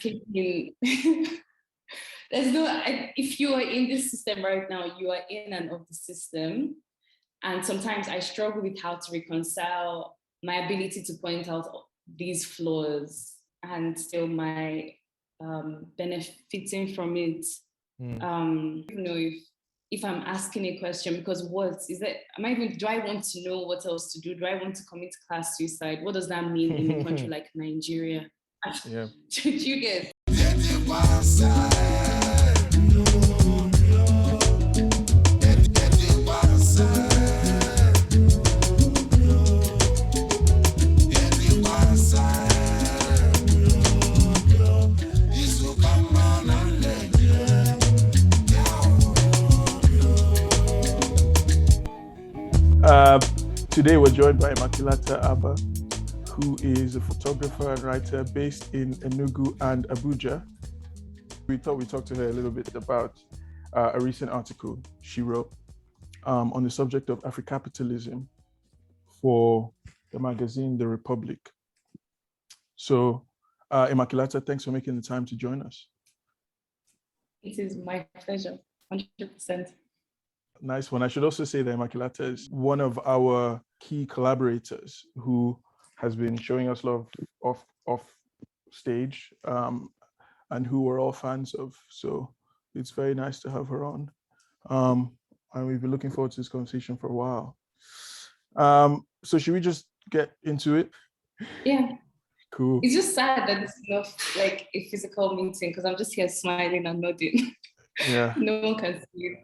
thinking, there's if you are in this system right now, you are in and of the system. And sometimes I struggle with how to reconcile my ability to point out these flaws and still my benefiting from it. I don't know if I'm asking a question, because what is that? Do I want to know what else to do? Do I want to commit class suicide? What does that mean in a country like Nigeria? Yeah. Did you get? Today we're joined by Immaculata Abba, who is a photographer and writer based in Enugu and Abuja. We thought we'd talk to her a little bit about a recent article she wrote on the subject of Africrapitalism for the magazine The Republic. So, Immaculata, thanks for making the time to join us. It is my pleasure, 100%. Nice one. I should also say that Immaculata is one of our key collaborators who has been showing us love off stage and who we're all fans of. So it's very nice to have her on. And we've been looking forward to this conversation for a while. So should we just get into it? Yeah. Cool. It's just sad that it's not like a physical meeting because I'm just here smiling and nodding. Yeah. No one can see it.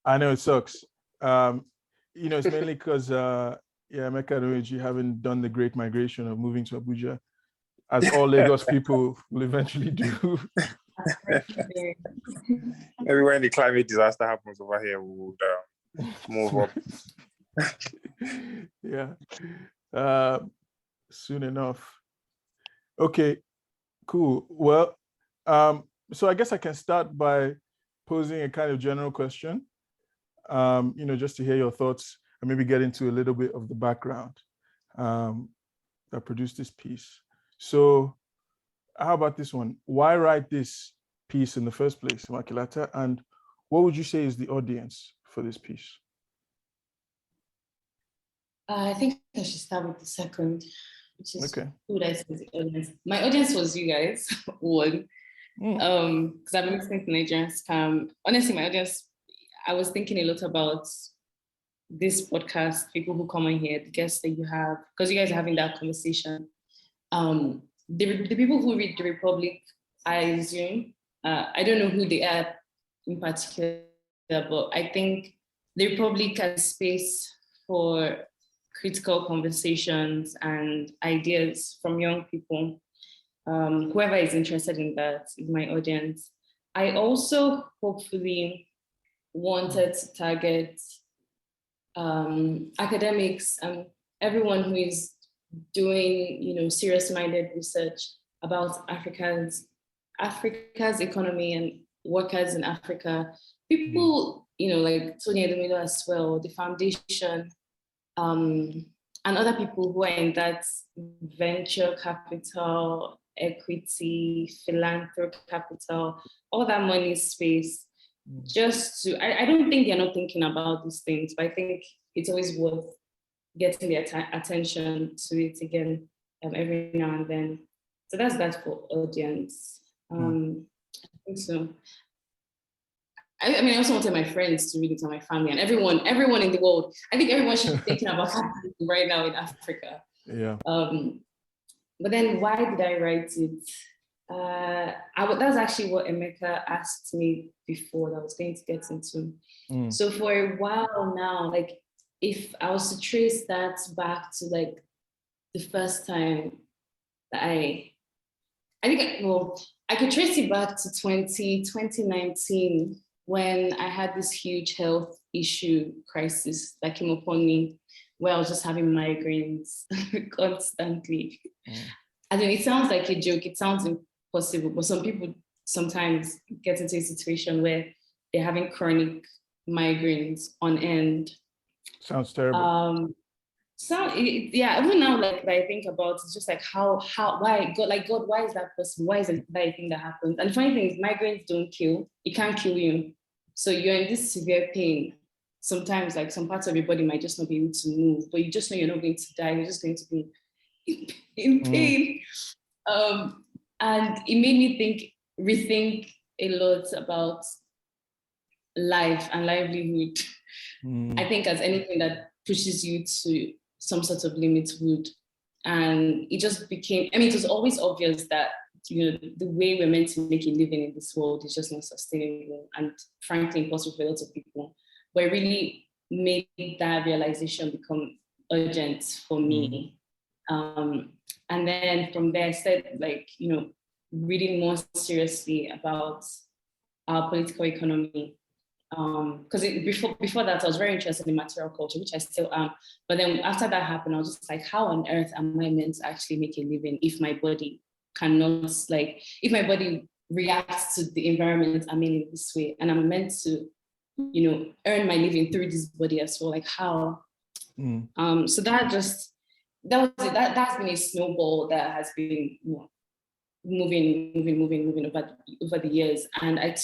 I know it sucks. It's mainly because, Emeka and Oeji haven't done the great migration of moving to Abuja, as all Lagos people will eventually do. Maybe when the climate disaster happens over here, we would move up. Yeah. Soon enough. Okay, cool. Well, so I guess I can start by posing a kind of general question. Just to hear your thoughts and maybe get into a little bit of the background that produced this piece. So how about this one? Why write this piece in the first place, Immaculata? And what would you say is the audience for this piece? I think I should start with the second, which is okay. Who would I say is the audience? My audience was you guys, one. Because I've been listening to Nigerian Scam. Honestly, my audience, I was thinking a lot about this podcast, people who come in here, the guests that you have, because you guys are having that conversation. The people who read The Republic, I assume, I don't know who they are in particular, but I think The Republic has space for critical conversations and ideas from young people. Whoever is interested in that is my audience. I also hopefully wanted to target academics and everyone who is doing, serious-minded research about Africa's economy and workers in Africa. People, like Tony Edomido as well, the foundation, and other people who are in that venture capital, equity, philanthropic capital, all that money space. Just to, I don't think they're not thinking about these things, but I think it's always worth getting their attention to it again every now and then. So that's that for audience. I think so. I also wanted my friends to read it, and my family, and everyone in the world. I think everyone should be thinking about happening right now in Africa. Yeah. But then why did I write it? That was actually what Emeka asked me before that I was going to get into. So for a while now, like if I was to trace that back to like the first time that I could trace it back to 2019 when I had this huge health issue crisis that came upon me, where I was just having migraines constantly. I mean, it sounds like a joke, it sounds impossible, but some people sometimes get into a situation where they're having chronic migraines on end. Sounds terrible. So yeah, even now, like that I think about, it's just like why God, why is that possible? Why is it that a thing that happens? And the funny thing is, migraines don't kill. It can't kill you. So you're in this severe pain. Sometimes, like some parts of your body might just not be able to move, but you just know you're not going to die. You're just going to be in pain. And it made me rethink a lot about life and livelihood. I think as anything that pushes you to some sort of limit would. And it just became, I mean, it was always obvious that, you know, the way we're meant to make a living in this world is just not sustainable and frankly impossible for lots of people. But it really made that realization become urgent for me. And then from there, I started, like, you know, reading more seriously about our political economy. Because before that, I was very interested in material culture, which I still am. But then after that happened, I was just like, how on earth am I meant to actually make a living if my body cannot, like, if my body reacts to the environment I'm in this way, and I'm meant to, you know, earn my living through this body as well, like how? So that's been a snowball that has been, you know, moving over the years. And I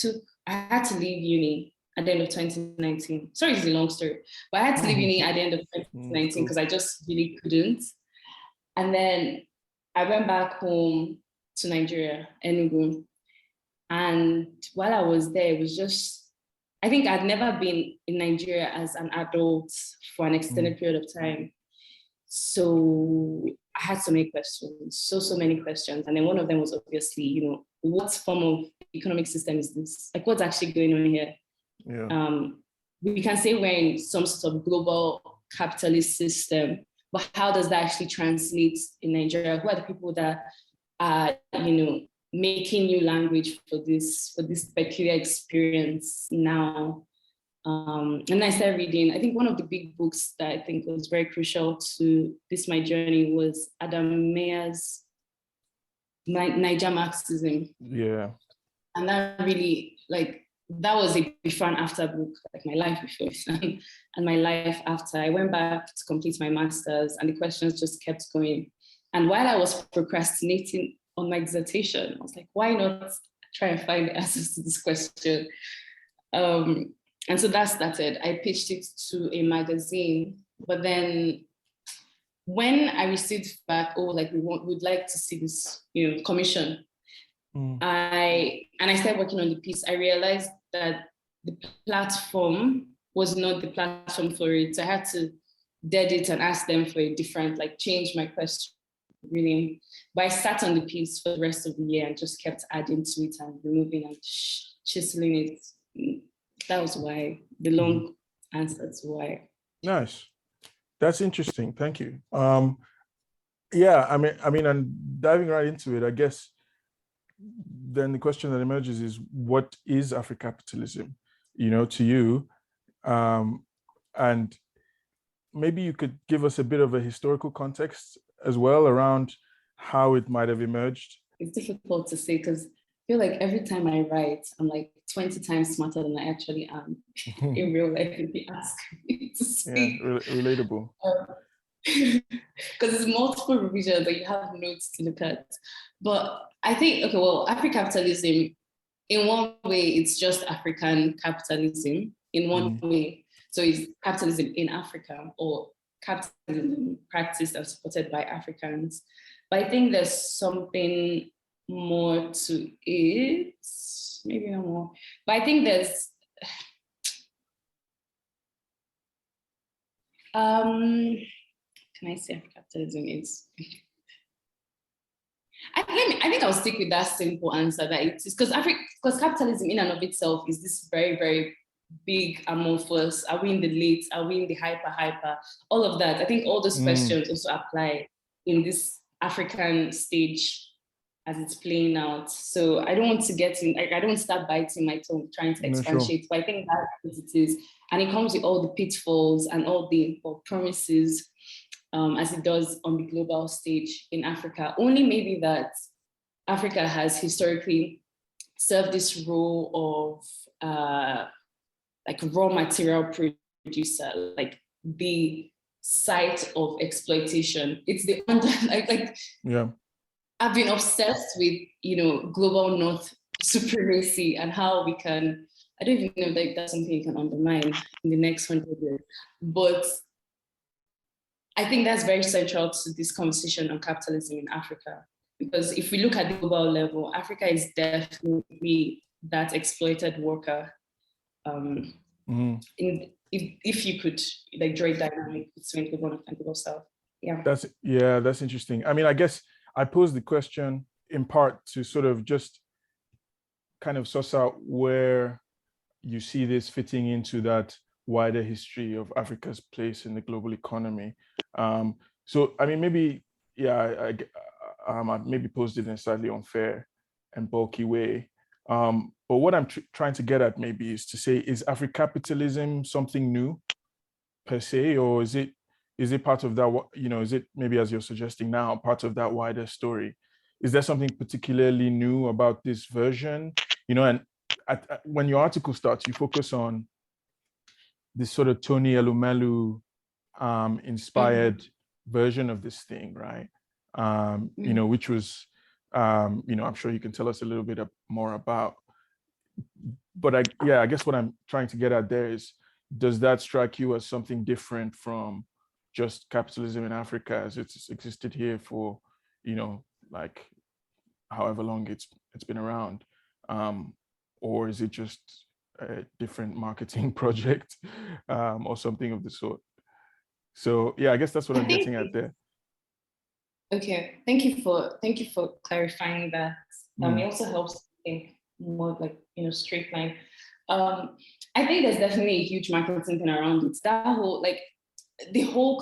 had to leave uni at the end of 2019. Sorry, it's a long story, but I had to leave uni at the end of 2019 because I just really couldn't. And then I went back home to Nigeria, Enugu. And while I was there, it was just, I think I'd never been in Nigeria as an adult for an extended period of time. So I had so many questions, so many questions. And then one of them was obviously, you know, what form of economic system is this? Like, what's actually going on here? Yeah. We can say we're in some sort of global capitalist system, but how does that actually translate in Nigeria? Who are the people that are, you know, making new language for this peculiar experience now? And I started reading. I think one of the big books that I think was very crucial to my journey was Adam Meyer's Niger Marxism. Yeah. And that really, like, that was a before and after book, like my life before and my life after. I went back to complete my master's and the questions just kept going. And while I was procrastinating on my dissertation, I was like, why not try and find the answers to this question? And so that started. I pitched it to a magazine, but then when I received back, we'd like to see this, you know, commission. I started working on the piece. I realized that the platform was not the platform for it. So I had to dead it and ask them for a different, like, change my question, really. But I sat on the piece for the rest of the year and just kept adding to it and removing and chiseling it. That was why, the long answer to why. Nice. That's interesting. Thank you. Yeah, I mean, and diving right into it, I guess then the question that emerges is, what is Africrapitalism, you know, to you? And maybe you could give us a bit of a historical context as well around how it might have emerged. It's difficult to say because I feel like every time I write, I'm like 20 times smarter than I actually am in real life if you ask me to speak. Yeah, relatable. Because it's multiple revisions that you have notes to look at. But I think, okay, well, Africrapitalism, in one way, it's just African capitalism in one way. So it's capitalism in Africa, or capitalism practiced and supported by Africans. But I think there's something more to it, maybe not more. But I think there's, can I say Africrapitalism is? I think I'll stick with that simple answer that it is, because capitalism in and of itself is this very, very big amorphous. Are we in the late? Are we in the hyper? All of that. I think all those questions also apply in this African stage as it's playing out. So I don't want to get in, I don't start biting my tongue trying to expatiate, but I think that's what it is. And it comes with all the pitfalls and all the promises as it does on the global stage in Africa. Only maybe that Africa has historically served this role of like raw material producer, like the site of exploitation. It's the under like Yeah. I've been obsessed with, global North supremacy and how we can, I don't even know that that's something you can undermine in the next 100 years. But I think that's very central to this conversation on capitalism in Africa. Because if we look at the global level, Africa is definitely that exploited worker. If you could like draw a dynamic between global North and global South. Yeah. That's interesting. I mean, I guess I posed the question in part to sort of just kind of suss out where you see this fitting into that wider history of Africa's place in the global economy. So, I mean, maybe, I maybe posed it in a slightly unfair and bulky way. But what I'm trying to get at maybe is to say, is Africrapitalism something new per se, or is it part of that, is it maybe, as you're suggesting now, part of that wider story? Is there something particularly new about this version? And when your article starts, you focus on this sort of Tony Elumelu inspired version of this thing, right? Which was, I'm sure you can tell us a little bit more about. But I guess what I'm trying to get at there is, does that strike you as something different from just capitalism in Africa as it's existed here for, like however long it's been around? Or is it just a different marketing project or something of the sort? So I guess that's what I'm getting at there. Okay, thank you for clarifying that. It also helps think more like straight line. I think there's definitely a huge marketing thing around it. That whole the whole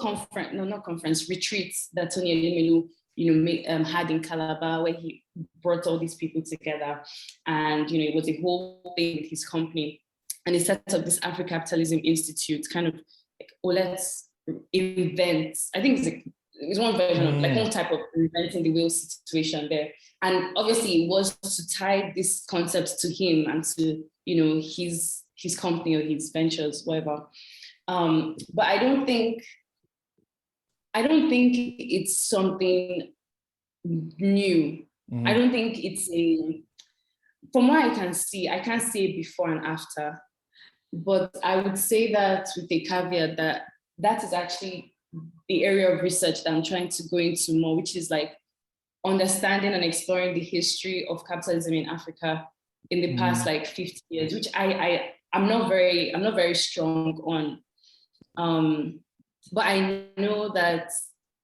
retreats that Tony Elumelu had in Calabar, where he brought all these people together, and it was a whole thing with his company, and he set up this Africrapitalism Institute, kind of like, let's invent. I think it's one version of like one type of inventing the wheel situation there, and obviously it was to tie these concepts to him and to his company or his ventures, whatever. But I don't think it's something new. I don't think it's from what I can't see before and after. But I would say that with the caveat that is actually the area of research that I'm trying to go into more, which is like understanding and exploring the history of capitalism in Africa in the past like 50 years, which I'm not very strong on. But I know that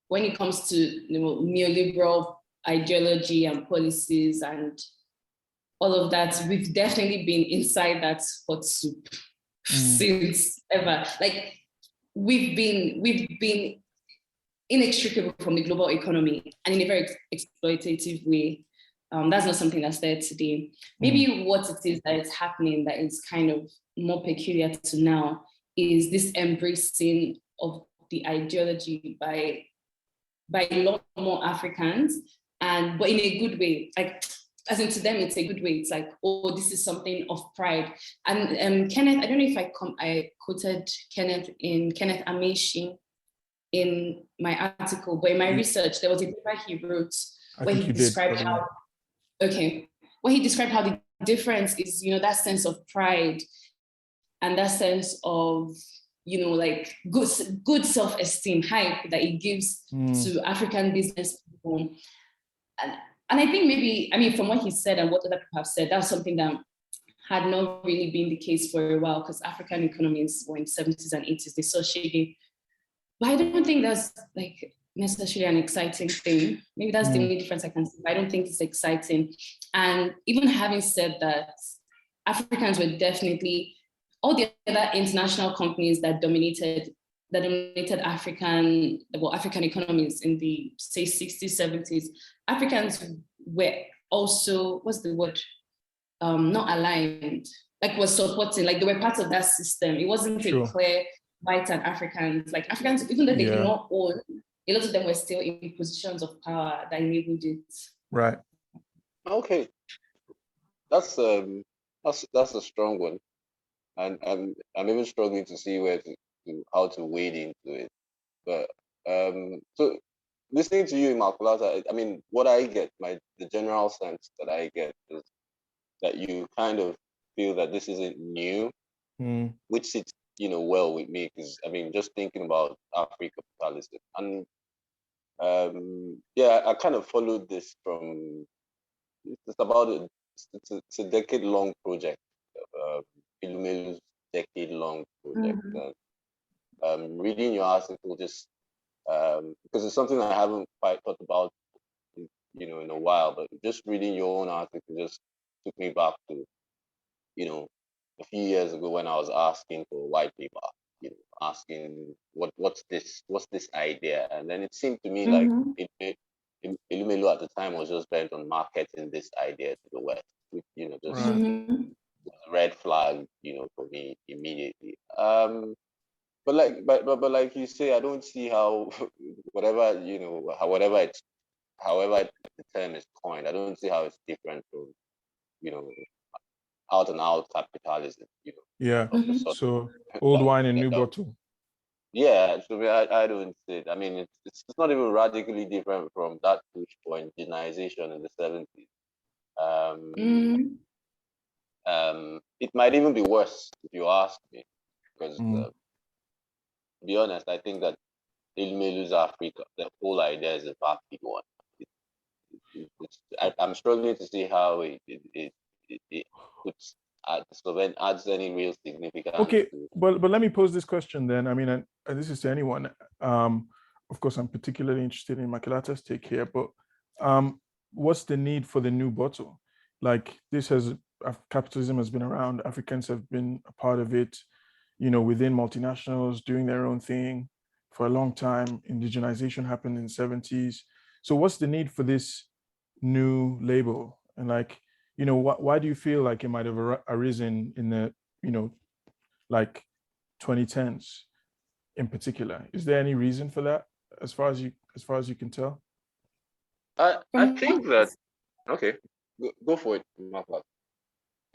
when it comes to neoliberal ideology and policies and all of that, we've definitely been inside that hot soup since ever. Like we've been inextricable from the global economy and in a very exploitative way. That's not something that's there today. Maybe what it is that is happening that is kind of more peculiar to now is this embracing of the ideology by a lot more Africans, but in a good way. Like, as in to them, it's a good way. It's like, oh, this is something of pride. And Kenneth, I don't know if I quoted Kenneth Amechi in my article, but in my research, there was a paper he wrote where he described how the difference is, that sense of pride and that sense of, like good self-esteem, hype that it gives to African business people. And I think maybe, from what he said and what other people have said, that's something that had not really been the case for a while, because African economies were in the 70s and 80s, they saw shady. But I don't think that's like necessarily an exciting thing. Maybe that's the only difference I can see. But I don't think it's exciting. And even having said that, Africans were definitely, all the other international companies that dominated African economies in the, say, 60s, 70s, Africans were also, what's the word? Not aligned, like was supporting, like they were part of that system. It wasn't a clear white and Africans. Like Africans, even though they did not own, a lot of them were still in positions of power that enabled it. Right. Okay. That's a strong one. And I'm even struggling to see how to wade into it. But so listening to you, Immaculata, I mean, what I get, the general sense that I get is that you kind of feel that this isn't new, which sits, well with me, because I mean, just thinking about Africrapitalism, and yeah, I kind of followed this from. It's about it's a decade-long project, Ilumelu's decade-long project. Mhm. And reading your article just because it's something I haven't quite thought about, in a while. But just reading your own article just took me back to, a few years ago when I was asking for a white paper, asking what's this idea, and then it seemed to me like Mhm. Ilumelu at the time was just bent on marketing this idea to the West, which just Right. Mhm. was a red flag, for me immediately. But like you say, I don't see how whatever however the term is coined, I don't see how it's different from you know out and out capitalism, Yeah. of the Mhm. sort So old wine in new that bottle. yeah. So I don't see it. I mean, it's not even radically different from that push for indigenization in the 70s. Um, Mhm. it might even be worse if you ask me, because Mm. to be honest, I think that Il may lose Africa. The whole idea is a bad one. I'm struggling to see how it puts so then adds any real significance Okay, to. but let me pose this question then. I mean, and this is to anyone. Of course, I'm particularly interested in Immaculata's take here, but what's the need for the new bottle? Like capitalism has been around. Africans have been a part of it. Within multinationals doing their own thing for a long time. Indigenization happened in the 70s. So what's the need for this new label? And like, why do you feel like it might have arisen in the, you know, like 2010s in particular? Is there any reason for that as far as you can tell? I From think that okay, go for it, Mark.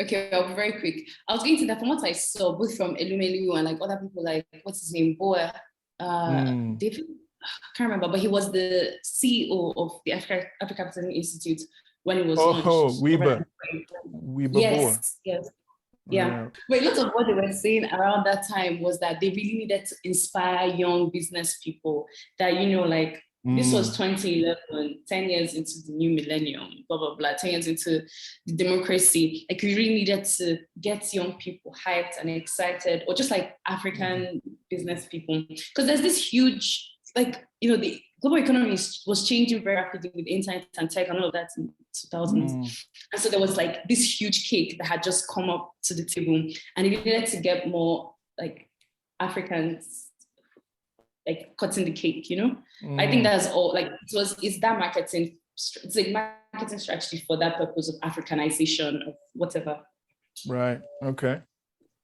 Okay, I'll be very quick. I was going to that from what I saw, both from Elumelu and like other people, like what's his name, Boa, Mm. David, I can't remember, but he was the CEO of the African Institute when it was Oh, launched. Weber Boer. Yes, yes, yeah. Yeah. But a lot of what they were saying around that time was that they really needed to inspire young business people that, like this was Mm. 2011, 10 years into the new millennium, blah, blah, blah, 10 years into the democracy. Like we really needed to get young people hyped and excited, or just like African business people. Because there's this huge, like, the global economy was changing very rapidly with internet and tech and all of that in 2000s. Mm. And so there was like this huge cake that had just come up to the table, and it needed to get more like Africans like cutting the cake. I think Mm. that's all. Like it's that marketing. It's like marketing strategy for that purpose of Africanization of whatever. Right. Okay.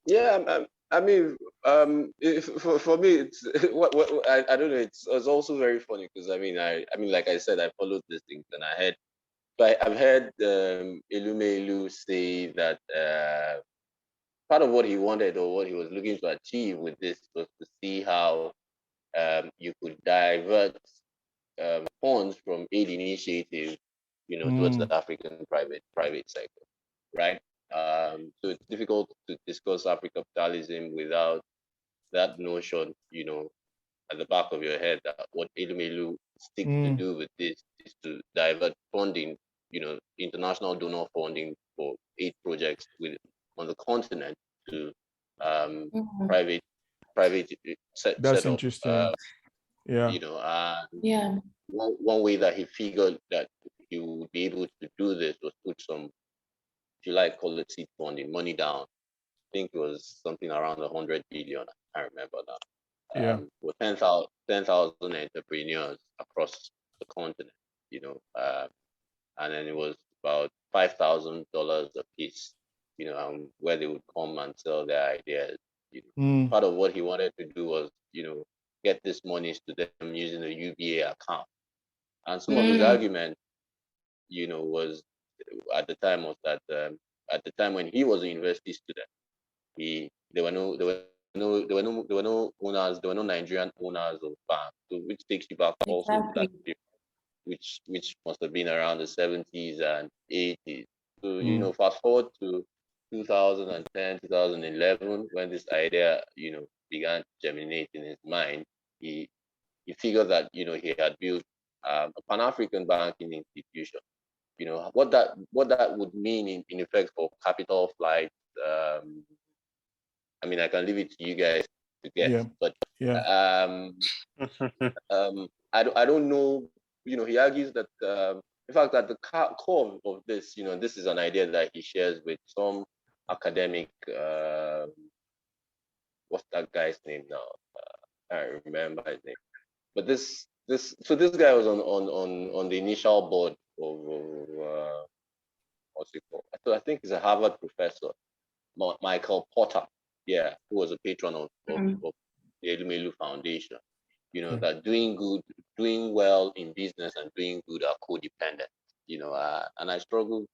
Yeah, I mean, for me, it's I don't know. It's also very funny because I mean, like I said, I followed these things and I've heard Elumelu say that part of what he wanted or what he was looking to achieve with this was to see how you could divert funds from aid initiatives, towards the Mm. African private sector, right? So it's difficult to discuss African capitalism without that notion, at the back of your head that what Elumelu seeks to Mm. do with this is to divert funding, international donor funding for aid projects on the continent to Mhm. private private That's setup. interesting. Yeah. Yeah. One way that he figured that he would be able to do this was put some, if you like, call it seed funding, money down. I think it was something around 100 billion. I can't remember now. Yeah. For 10,000 entrepreneurs across the continent, and then it was about $5,000 a piece, where they would come and sell their ideas. Mm. Part of what he wanted to do was, get this monies to them using a UBA account. And some of his Mm. argument, was at the time was that at the time when he was a university student, there were no owners, there were no Nigerian owners of banks, so which takes you back also to that Exactly. period, which must have been around the 70s and 80s. So, fast forward to 2010, 2011, when this idea, began to germinate in his mind. He figured that, he had built a Pan-African banking institution. What that would mean in effect for capital flight. I mean, I can leave it to you guys to guess, Yeah. but Yeah. I don't know. He argues that in fact that the core of this, this is an idea that he shares with some academic. What's that guy's name now? I don't remember his name. But this guy was on the initial board of what's it called? So I think he's a Harvard professor, Michael Porter. Yeah, who was a patron of the Elumelu Foundation. That doing well in business and doing good are codependent. And I struggle,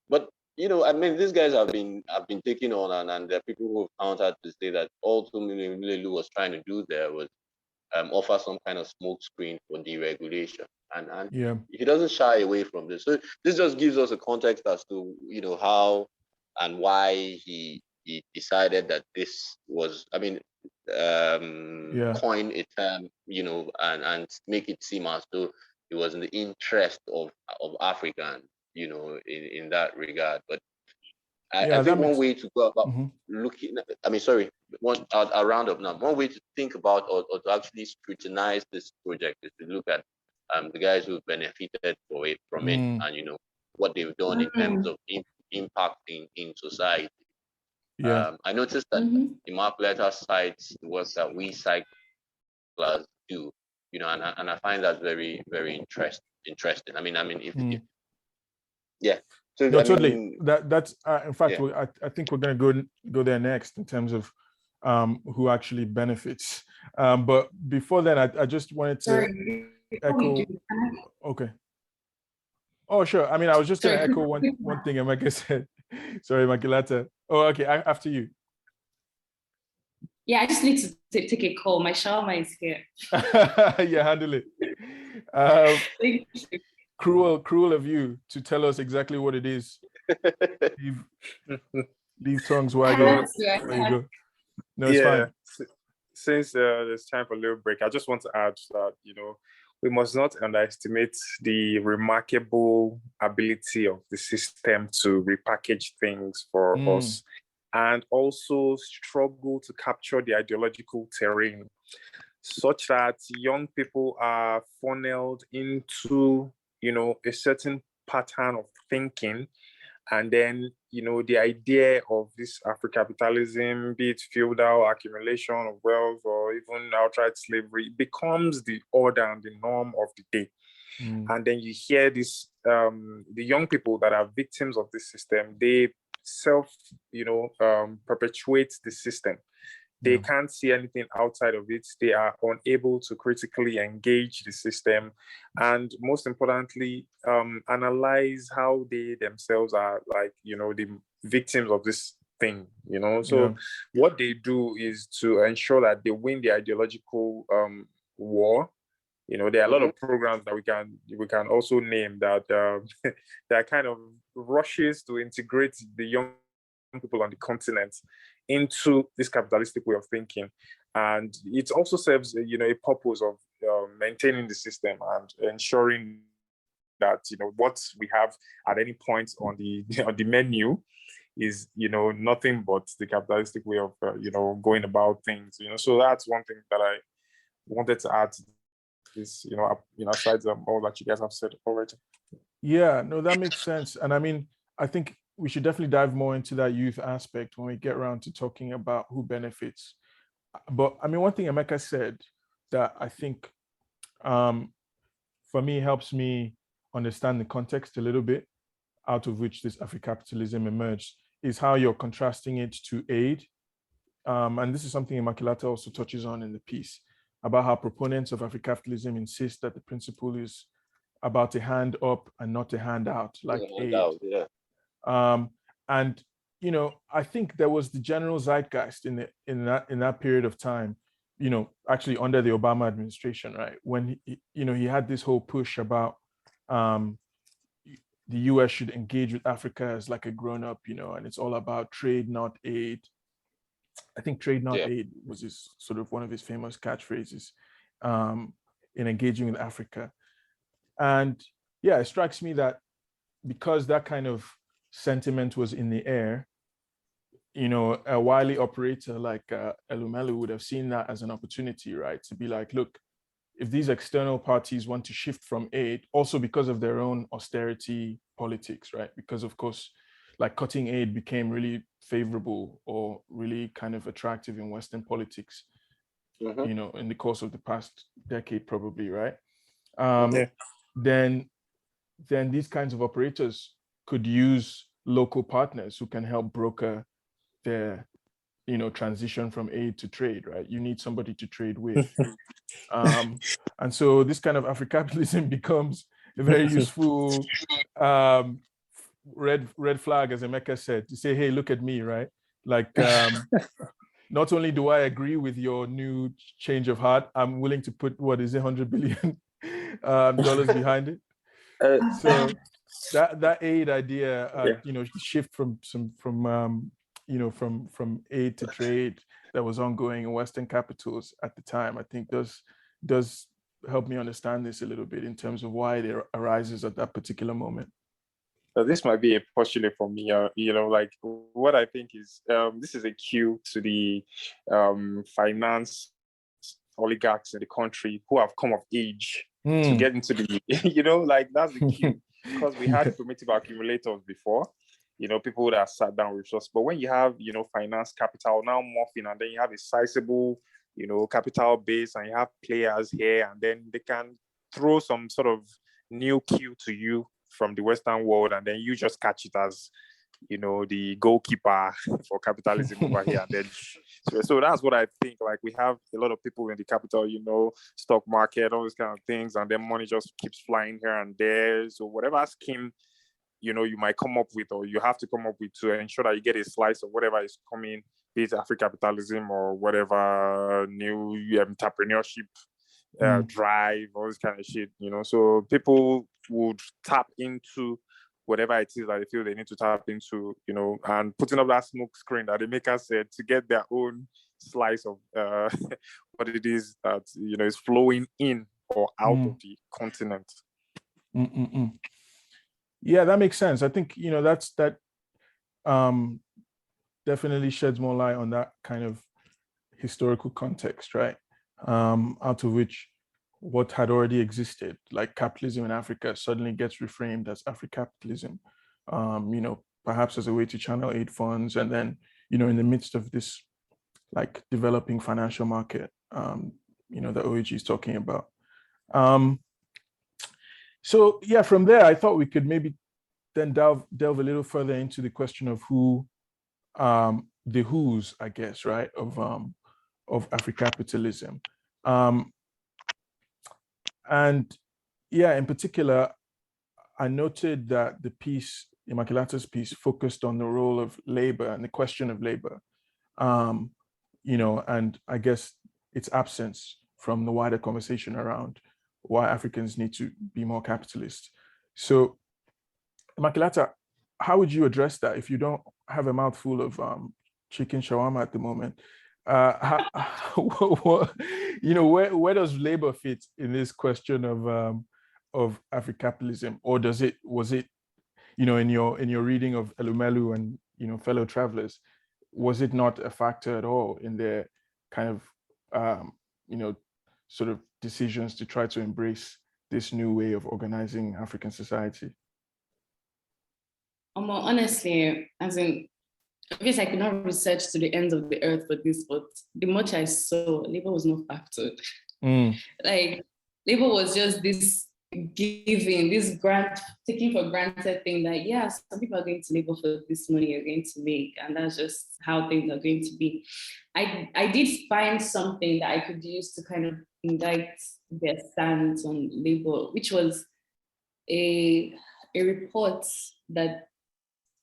but I mean, these guys have been taken on, and there are people who have countered to say that all Elumelu was trying to do there was offer some kind of smoke screen for deregulation, and Yeah. he doesn't shy away from this. So this just gives us a context as to how and why he decided that this was, I mean, Yeah. coin a term, and make it seem as though it was in the interest of Africans, in that regard. But I think one way to go about looking, I mean, sorry, I'll round up now. One way to think about or to actually scrutinize this project is to look at the guys who benefited from it, and what they've done in terms of impact in society. Yeah. I noticed that Immaculata cites the work that we cyclers do, and I find that very, very interesting. I mean, if yeah. So No, I totally. mean, That's in fact, yeah. I think we're going to go there next in terms of who actually benefits. But before that, I just wanted to echo. Okay. Oh, sure. I mean, I was just going to echo one thing Emeka said. Sorry, Immaculata. Oh, okay. After you. Yeah, I just need to take a call. My shawarma is here. Yeah, handle it. Thank you. Cruel of you to tell us exactly what it is. Leave tongues wagging. There you go. No, it's fine. Since there's time for a little break, I just want to add that, we must not underestimate the remarkable ability of the system to repackage things for us, and also struggle to capture the ideological terrain such that young people are funneled into, a certain pattern of thinking. And then, the idea of this Africrapitalism, be it feudal accumulation of wealth or even outright slavery, becomes the order and the norm of the day. And then you hear this, the young people that are victims of this system, they perpetuate the system. They can't see anything outside of it. They are unable to critically engage the system. And most importantly, analyze how they themselves are the victims of this thing, So what they do is to ensure that they win the ideological war. There are a lot of programs that we can also name that that are kind of rushes to integrate the young people on the continent into this capitalistic way of thinking, and it also serves a purpose of maintaining the system and ensuring that what we have at any point on the menu is nothing but the capitalistic way of going about things. So that's one thing that I wanted to add to this, aside from all that you guys have said already. Yeah, no, that makes sense. And I mean, I think we should definitely dive more into that youth aspect when we get around to talking about who benefits. But I mean, one thing Emeka said that I think for me helps me understand the context a little bit, out of which this Africrapitalism emerged, is how you're contrasting it to aid. And this is something Immaculata also touches on in the piece, about how proponents of Africrapitalism insist that the principle is about a hand up and not a hand out, like aid. Yeah. And I think there was the general zeitgeist in that period of time, actually under the Obama administration, right? When he had this whole push about the US should engage with Africa as like a grown-up, and it's all about trade, not aid. I think trade, not aid was his sort of one of his famous catchphrases in engaging with Africa. And yeah, it strikes me that because that kind of sentiment was in the air, a wily operator like Elumelu would have seen that as an opportunity, right? To be like, look, if these external parties want to shift from aid, also because of their own austerity politics, right? Because of course, like cutting aid became really favorable or really kind of attractive in Western politics, in the course of the past decade, probably, right? Then these kinds of operators could use local partners who can help broker their transition from aid to trade, right? You need somebody to trade with. And so this kind of Africapitalism becomes a very useful red flag, as Emeka said, to say, hey, look at me, right? Like, not only do I agree with your new change of heart, I'm willing to put, what is it, $100 billion dollars behind it. So that aid idea, shift from aid to trade that was ongoing in Western capitals at the time, I think does help me understand this a little bit in terms of why it arises at that particular moment. This might be a postulate for me, like what I think is this is a cue to the finance oligarchs in the country who have come of age to get into the, like that's the cue, because we had primitive accumulators before, people that sat down with us. But when you have, finance capital now morphing, and then you have a sizable, capital base, and you have players here, and then they can throw some sort of new cue to you from the Western world, and then you just catch it as, the goalkeeper for capitalism over here. And then, so that's what I think. Like, we have a lot of people in the capital, stock market, all these kind of things, and then money just keeps flying here and there. So whatever scheme, you might come up with, or you have to come up with to ensure that you get a slice of whatever is coming, be it Africrapitalism or whatever new entrepreneurship drive, all this kind of shit, so people would tap into whatever it is that they feel they need to tap into, and putting up that smoke screen that Emeka said to get their own slice of what it is that, is flowing in or out of the continent. Yeah, that makes sense. I think, that definitely sheds more light on that kind of historical context, right? Out of which what had already existed, like capitalism in Africa, suddenly gets reframed as Africapitalism, perhaps as a way to channel aid funds. And then, in the midst of this like developing financial market, that OAG is talking about. So yeah, from there, I thought we could maybe then delve a little further into the question of who, the who's, I guess, right, of Africapitalism. And yeah, in particular, I noted that the piece, Immaculata's piece, focused on the role of labor and the question of labor, and I guess its absence from the wider conversation around why Africans need to be more capitalist. So, Immaculata, how would you address that if you don't have a mouthful of chicken shawarma at the moment? Where does labor fit in this question of Africapitalism, or was it in your reading of Elumelu and fellow travelers, was it not a factor at all in their kind of sort of decisions to try to embrace this new way of organizing African society? Honestly, as in, obviously, I could not research to the ends of the earth for this, but the much I saw, labor was not factored. Like, labor was just this giving, this taking for granted thing that, yeah, some people are going to labor for this money you're going to make, and that's just how things are going to be. I did find something that I could use to kind of indict their stance on labor, which was a report that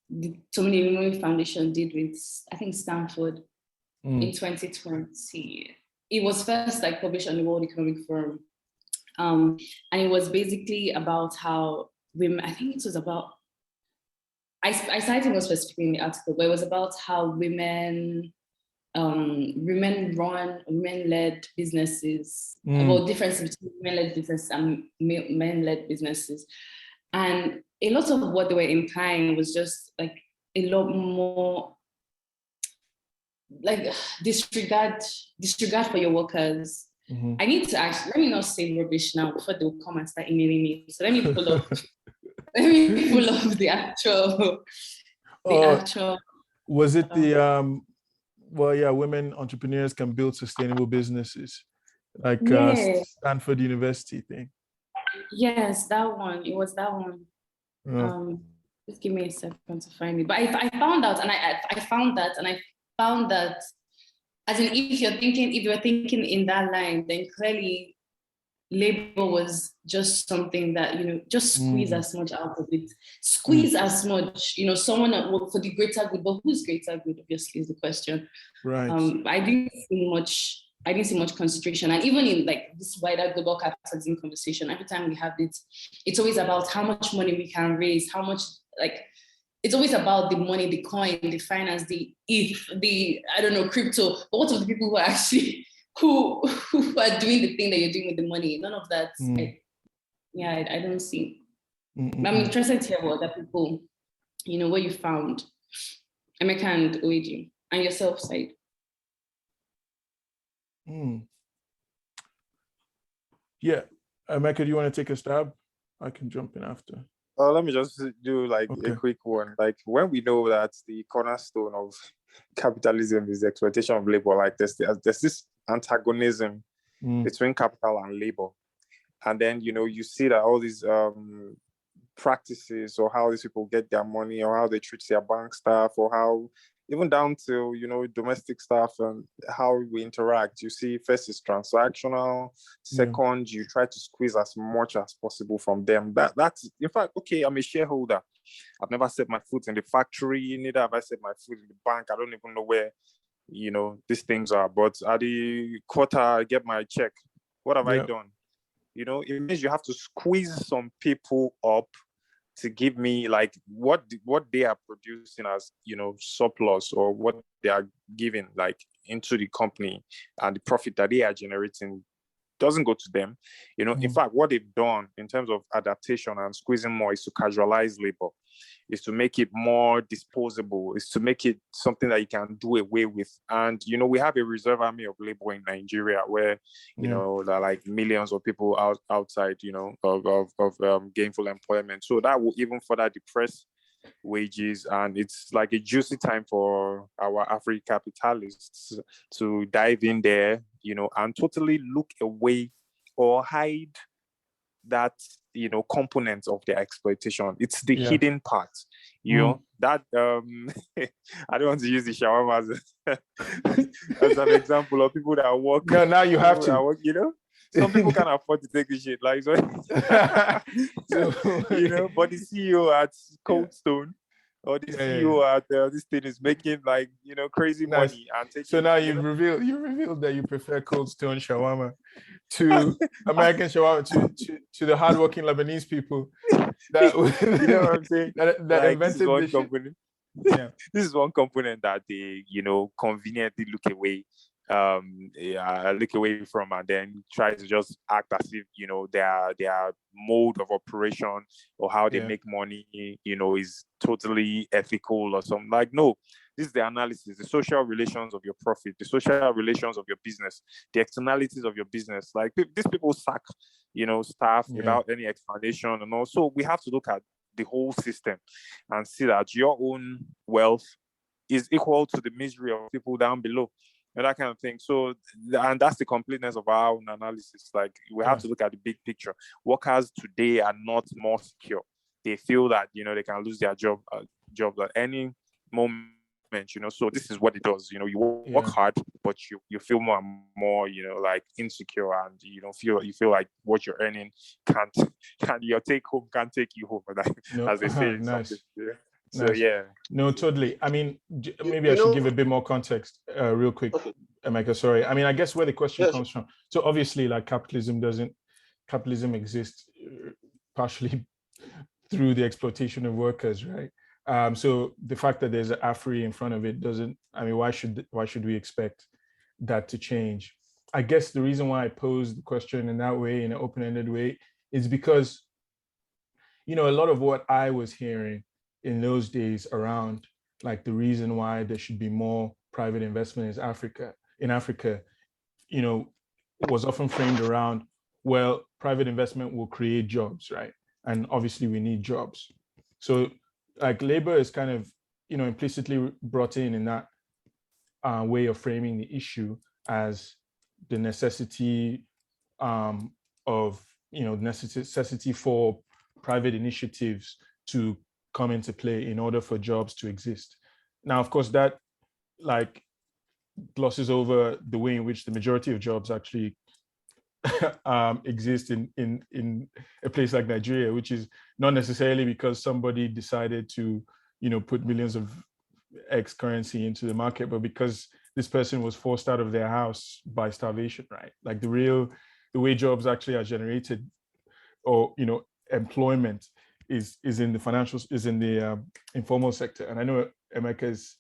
the Tomini Lumumba Foundation did with, I think, Stanford in 2020. It was first like published on the World Economic Forum. And it was basically about how women, I think it was about, I cited it specifically in the article, but it was about how women women-led businesses, about difference between women-led business and men-led businesses. And a lot of what they were implying was just like a lot more like disregard for your workers. I need to actually, let me not say rubbish now before they'll come and start emailing me. So let me pull up the actual was it the well, yeah, women entrepreneurs can build sustainable businesses, like Stanford University thing. Yes, that one. It was that one. Just give me a second to find it. But I found out, and I found that, as in, if you were thinking in that line, then clearly labor was just something that, just squeeze as much out of it. Squeeze as much, someone for the greater good, but who's greater good, obviously, is the question. Right. I didn't see much concentration. And even in like this wider global capitalism conversation, every time we have it, it's always about how much money we can raise, how much, like, it's always about the money, the coin, the finance, the ETH, the, I don't know, crypto. But what of the people who are actually who are doing the thing that you're doing with the money? None of that. I don't see. But I'm interested to hear what other people, what you found. Emeka and Oeji, and yourself, Said. Yeah. Emeka, do you want to take a stab? I can jump in after. Let me just do like a quick one. Like, when we know that the cornerstone of capitalism is the exploitation of labor, like there's this antagonism between capital and labor. And then, you see that all these practices, or how these people get their money, or how they treat their bank staff, or how, even down to, domestic stuff and how we interact. You see, first is transactional. Second, you try to squeeze as much as possible from them. That's, in fact, okay, I'm a shareholder. I've never set my foot in the factory, neither have I set my foot in the bank. I don't even know where, these things are. But at the quarter, I get my check. What have I done? It means you have to squeeze some people up to give me like what they are producing as, surplus, or what they are giving like into the company, and the profit that they are generating doesn't go to them. In fact, what they've done in terms of adaptation and squeezing more is to casualize labor, is to make it more disposable, is to make it something that you can do away with. And, we have a reserve army of labor in Nigeria where, there are like millions of people outside, of gainful employment. So that will even further depress wages. And it's like a juicy time for our Africrapitalists to dive in there, and totally look away or hide that, component of their exploitation. It's the hidden part, that I don't want to use the shawarma as an example of people that work. No, now you have to. Work, some people can't afford to take this shit. Like, so, but the CEO at Cold Stone, or the CEO at this thing is making like, crazy money. And taking, so now you revealed that you prefer Cold Stone shawarma to American shawarma, to the hardworking Lebanese people that you know what I'm saying? that like, invented this company. This is one component that they, conveniently look away from, and then try to just act as if, their mode of operation, or how they make money, is totally ethical or something. Like, no, this is the analysis, the social relations of your profit, the social relations of your business, the externalities of your business. Like, these people sack, staff without any explanation. And also, we have to look at the whole system and see that your own wealth is equal to the misery of people down below, and that kind of thing. So, and that's the completeness of our own analysis. Like, we have to look at the big picture. Workers today are not more secure. They feel that, they can lose their job at any moment, so this is what it does. You work hard, but you feel more and more, like insecure, and you feel like what you're earning can't your take home can't take you home, as they say. Nice. So Nice. yeah. No, totally. I mean, maybe I should give a bit more context real quick, Emeka, sorry. I mean, I guess where the question comes from. So obviously, like capitalism exists partially through the exploitation of workers, right? So the fact that there's an AFRI in front of it doesn't, I mean, why should we expect that to change? I guess the reason why I posed the question in that way, in an open-ended way, is because, a lot of what I was hearing in those days around like the reason why there should be more private investment in Africa, was often framed around, well, private investment will create jobs, right? And obviously we need jobs. So like labor is kind of, implicitly brought in that way of framing the issue as the necessity of, necessity for private initiatives to come into play in order for jobs to exist. Now, of course, that like glosses over the way in which the majority of jobs actually exist in a place like Nigeria, which is not necessarily because somebody decided to, put millions of X currency into the market, but because this person was forced out of their house by starvation, right? Like the way jobs actually are generated, or employment is in the informal sector. And I know Emeka is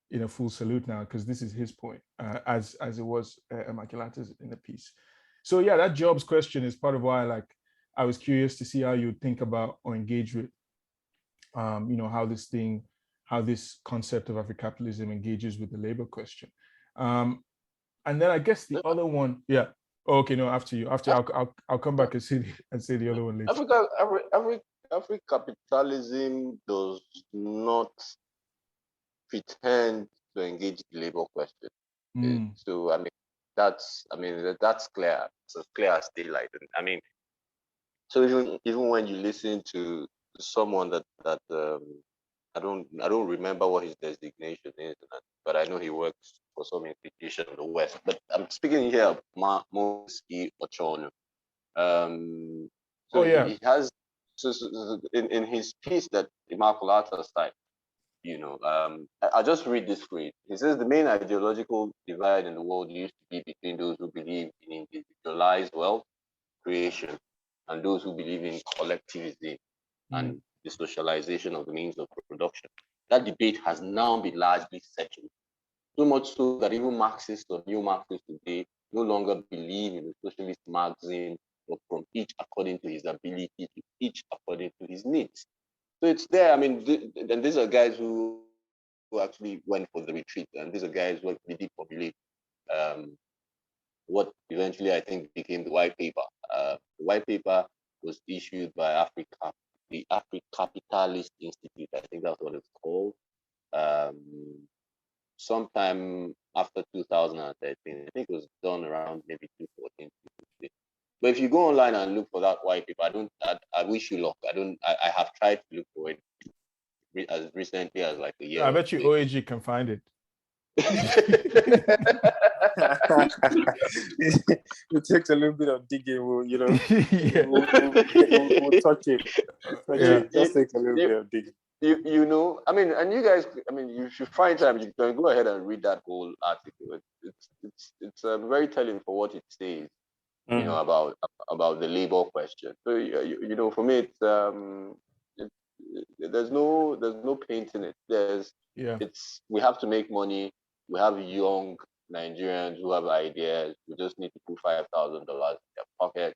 in a full salute now because this is his point, as it was Immaculata's in the piece. So yeah, that jobs question is part of why I was curious to see how you think about or engage with how this concept of Africrapitalism engages with the labor question. And then I guess the other one, yeah. Okay, no, after you. I'll come back and say the other one later. Africrapitalism does not pretend to engage the labor question. So that's clear. It's as clear as daylight. I mean, so even when you listen to someone that I don't remember what his designation is, but I know he works for some institution in the West. But I'm speaking here of Moses Ochono. So he has in his piece that Immaculata site, I'll just read this phrase. He says the main ideological divide in the world used to be between those who believe in individualized wealth creation and those who believe in collectivism and the socialization of the means of production. That debate has now been largely settled. So much so that even Marxists or new Marxists today no longer believe in the socialist Marxism, but from each according to his ability, to each according to his needs. So it's there. I mean, and these are guys who actually went for the retreat, and these are guys who actually did populate what eventually I think became the white paper. The white paper was issued by the Africapitalist Institute. I think that's what it's called. Sometime after 2013, I think it was done around maybe 2014. But if you go online and look for that white paper, I wish you luck. I have tried to look for it as recently as like a year. I bet you OAG can find it. It takes a little bit of digging. We'll touch it. It just takes a little bit of digging. I mean, and you guys, I mean, you should find time. You can go ahead and read that whole article. It's very telling for what it says. About the labor question. So for me, there's no painting it. We have to make money. We have young Nigerians who have ideas. We just need to put $5,000 in their pocket,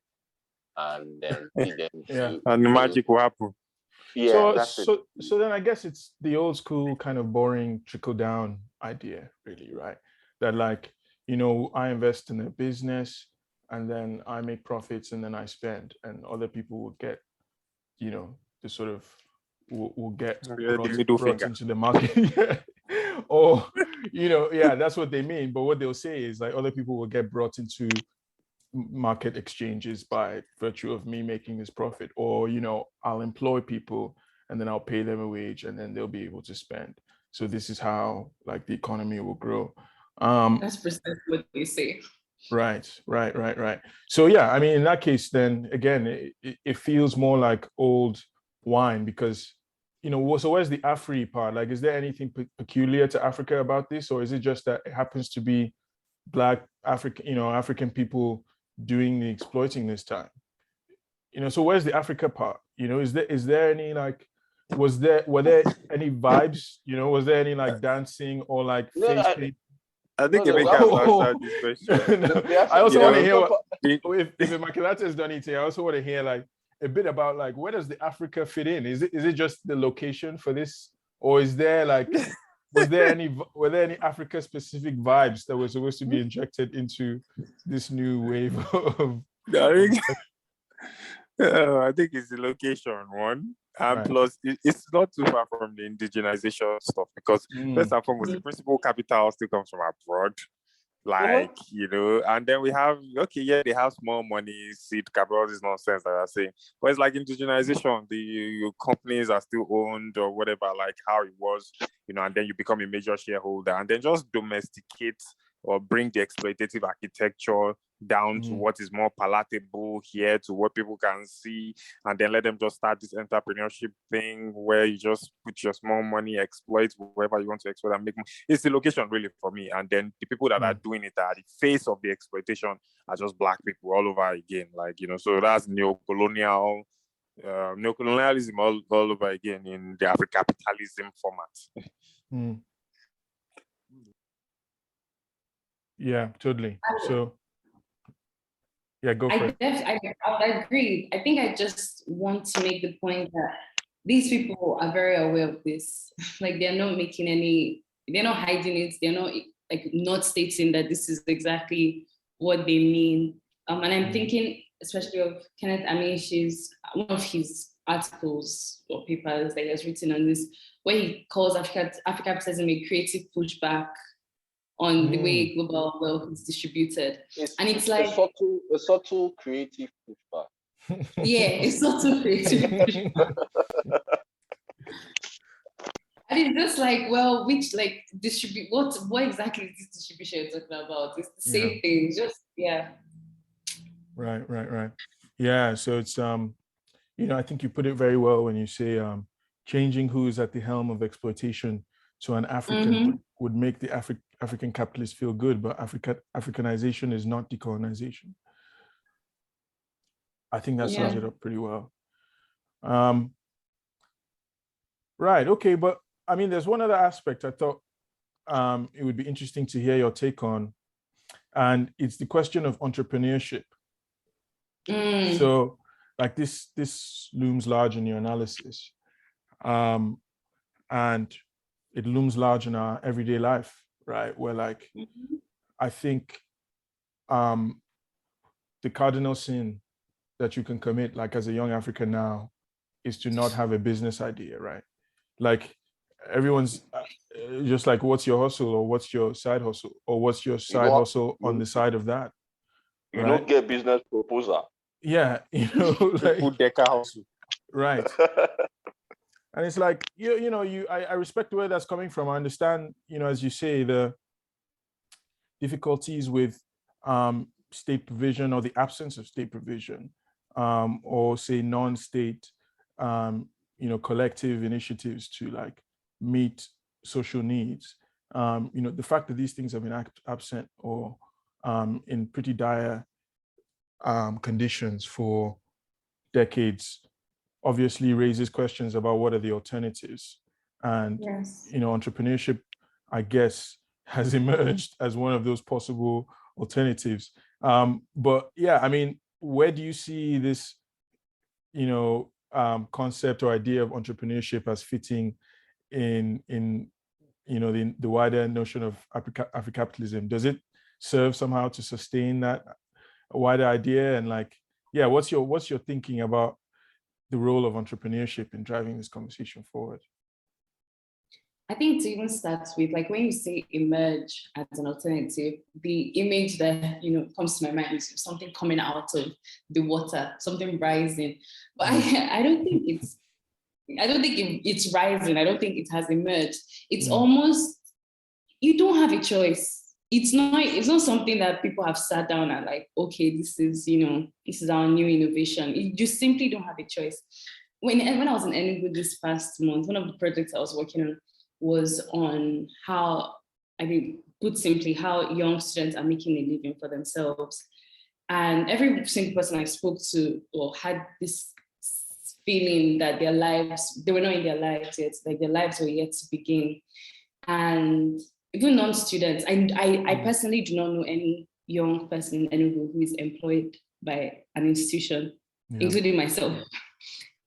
and then feed them. And the magic will happen. Yeah. So then I guess it's the old school kind of boring trickle down idea, really, right? That I invest in a business and then I make profits and then I spend, and other people will get, the sort of will get brought into the market. Or, that's what they mean. But what they'll say is like other people will get brought into market exchanges by virtue of me making this profit, or, I'll employ people and then I'll pay them a wage and then they'll be able to spend. So this is how like the economy will grow. That's precisely what they say. Right. So yeah, I mean, in that case, then again, it feels more like old wine because so where's the Afri part? Like, is there anything peculiar to Africa about this, or is it just that it happens to be Black African people doing the exploiting this time? So where's the Africa part? Is there any like, were there any vibes? Was there any like dancing or like face paint? I think No, Emeka has answered this question. I also want to hear if Immaculata has done it here. I also want to hear like a bit about like, where does the Africa fit in? Is it just the location for this, or is there like were there any Africa specific vibes that were supposed to be injected into this new wave of? I think it's the location one, and Right. plus it's not too far from the indigenization stuff, because first and foremost, the principal capital still comes from abroad, like and then we have they have small money, seed capital, all this nonsense that I say, but it's like indigenization, the companies are still owned or whatever, like how it was, and then you become a major shareholder, and then just domesticate or bring the exploitative architecture down to what is more palatable here, to what people can see, and then let them just start this entrepreneurship thing where you just put your small money, exploit wherever you want to exploit and make money. It's the location really for me. And then the people that are doing it at the face of the exploitation are just Black people all over again. Like, so that's neocolonialism all over again in the Africrapitalism format. Yeah, totally. So yeah, go for it. I would agree. I think I just want to make the point that these people are very aware of this. Like, they're not hiding it. They're not not stating that this is exactly what they mean. And I'm thinking especially of Kenneth Amishi's, one of his articles or papers that he has written on this, where he calls Africrapitalism a creative pushback on the way global wealth is distributed. It's like a subtle creative pushback. Yeah, it's subtle creative pushback. And it's just like, well, which like what exactly is this distribution you're talking about? It's the same thing, just Right. Yeah, so it's I think you put it very well when you say changing who is at the helm of exploitation to an African would make the African capitalist feel good, but Africanization is not decolonization. I think that sums it up pretty well. Right, okay, but I mean, there's one other aspect I thought it would be interesting to hear your take on, and it's the question of entrepreneurship. So like this looms large in your analysis, and it looms large in our everyday life, right? Where like, I think the cardinal sin that you can commit, like as a young African now, is to not have a business idea, right? Like everyone's just like, what's your hustle, or what's your side hustle, or what's your side hustle on the side of that? You don't get business proposal. Yeah, like hustle. Right. And it's like, I respect the way that's coming from. I understand, as you say, the difficulties with state provision or the absence of state provision, or say non-state, collective initiatives to like meet social needs. The fact that these things have been absent or in pretty dire conditions for decades obviously raises questions about what are the alternatives. And, entrepreneurship, I guess, has emerged as one of those possible alternatives. But yeah, I mean, where do you see this, concept or idea of entrepreneurship as fitting in the wider notion of Africrapitalism? Does it serve somehow to sustain that wider idea? And like, what's your thinking about the role of entrepreneurship in driving this conversation forward? I think to even start with, like when you say emerge as an alternative, the image that comes to my mind is something coming out of the water, something rising. But I don't think it's rising. I don't think it has emerged. It's almost, you don't have a choice. It's not something that people have sat down and like, okay, this is our new innovation. You simply don't have a choice. when I was in Enugu this past month, one of the projects I was working on was on how, I mean, put simply, how young students are making a living for themselves. And every single person I spoke to or had this feeling that their lives, they were not in their lives yet, like their lives were yet to begin. And even non-students, I personally do not know any young person in Enugu who is employed by an institution, including myself.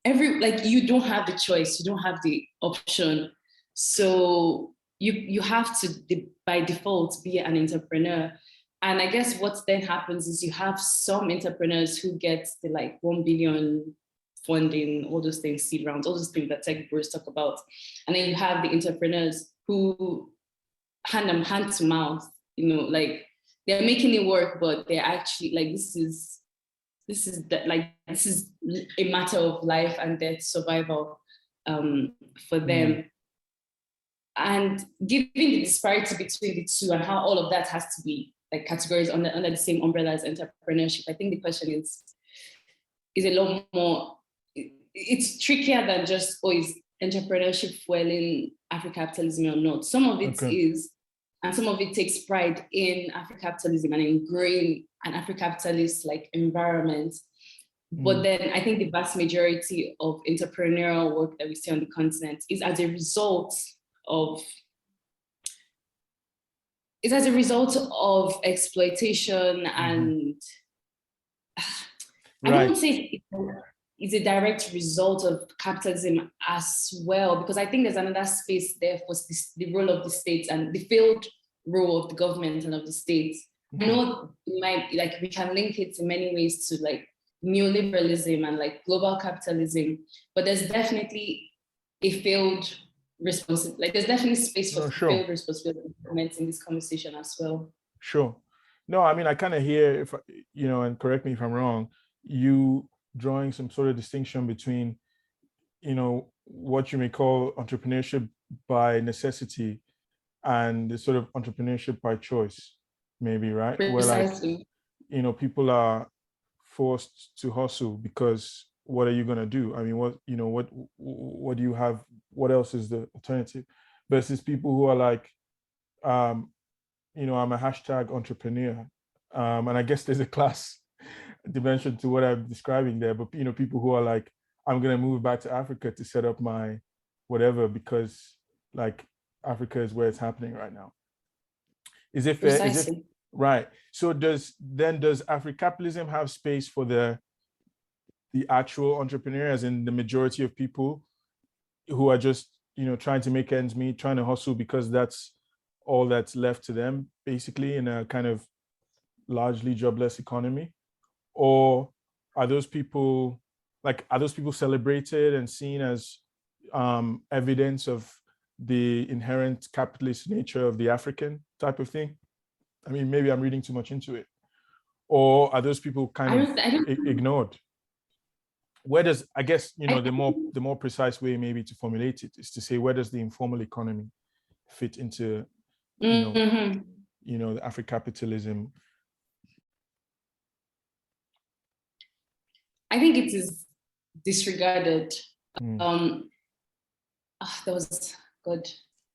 You don't have the choice, you don't have the option. So you have to, by default, be an entrepreneur. And I guess what then happens is you have some entrepreneurs who get the 1 billion funding, all those things, seed rounds, all those things that tech bros talk about. And then you have the entrepreneurs who hand to mouth, they're making it work, but they're actually this is a matter of life and death survival for them. And given the disparity between the two and how all of that has to be categories under the same umbrella as entrepreneurship, I think the question is a lot more, it's trickier than just, is entrepreneurship fueling Africrapitalism or not? Some of it is, and some of it takes pride in Africrapitalism and in growing an Africapitalist environment. But then I think the vast majority of entrepreneurial work that we see on the continent is as a result of exploitation and I won't say it's a direct result of capitalism as well, because I think there's another space there for the role of the state and the failed role of the government and of the state. I know we can link it in many ways to neoliberalism and global capitalism, but there's definitely a failed responsibility. There's definitely space for failed responsibility in this conversation as well. Sure. No, I mean, I kind of hear, if and correct me if I'm wrong, you drawing some sort of distinction between, what you may call entrepreneurship by necessity and the sort of entrepreneurship by choice, maybe, right? Precisely. Where people are forced to hustle because what are you going to do? I mean, what do you have? What else is the alternative? Versus people who are I'm a hashtag entrepreneur. And I guess there's a class dimension to what I'm describing there, but people who are I'm going to move back to Africa to set up my whatever because Africa is where it's happening right now. Is it fair? Precisely. Right. So does Africrapitalism have space for the actual entrepreneur, as in the majority of people who are just, trying to make ends meet, trying to hustle because that's all that's left to them, basically, in a kind of largely jobless economy? Or are those people celebrated and seen as evidence of the inherent capitalist nature of the African type of thing? I mean, maybe I'm reading too much into it. Or are those people kind of ignored? Where does, I guess, the more precise way maybe to formulate it is to say, where does the informal economy fit into, the Africrapitalism? I think it is disregarded. There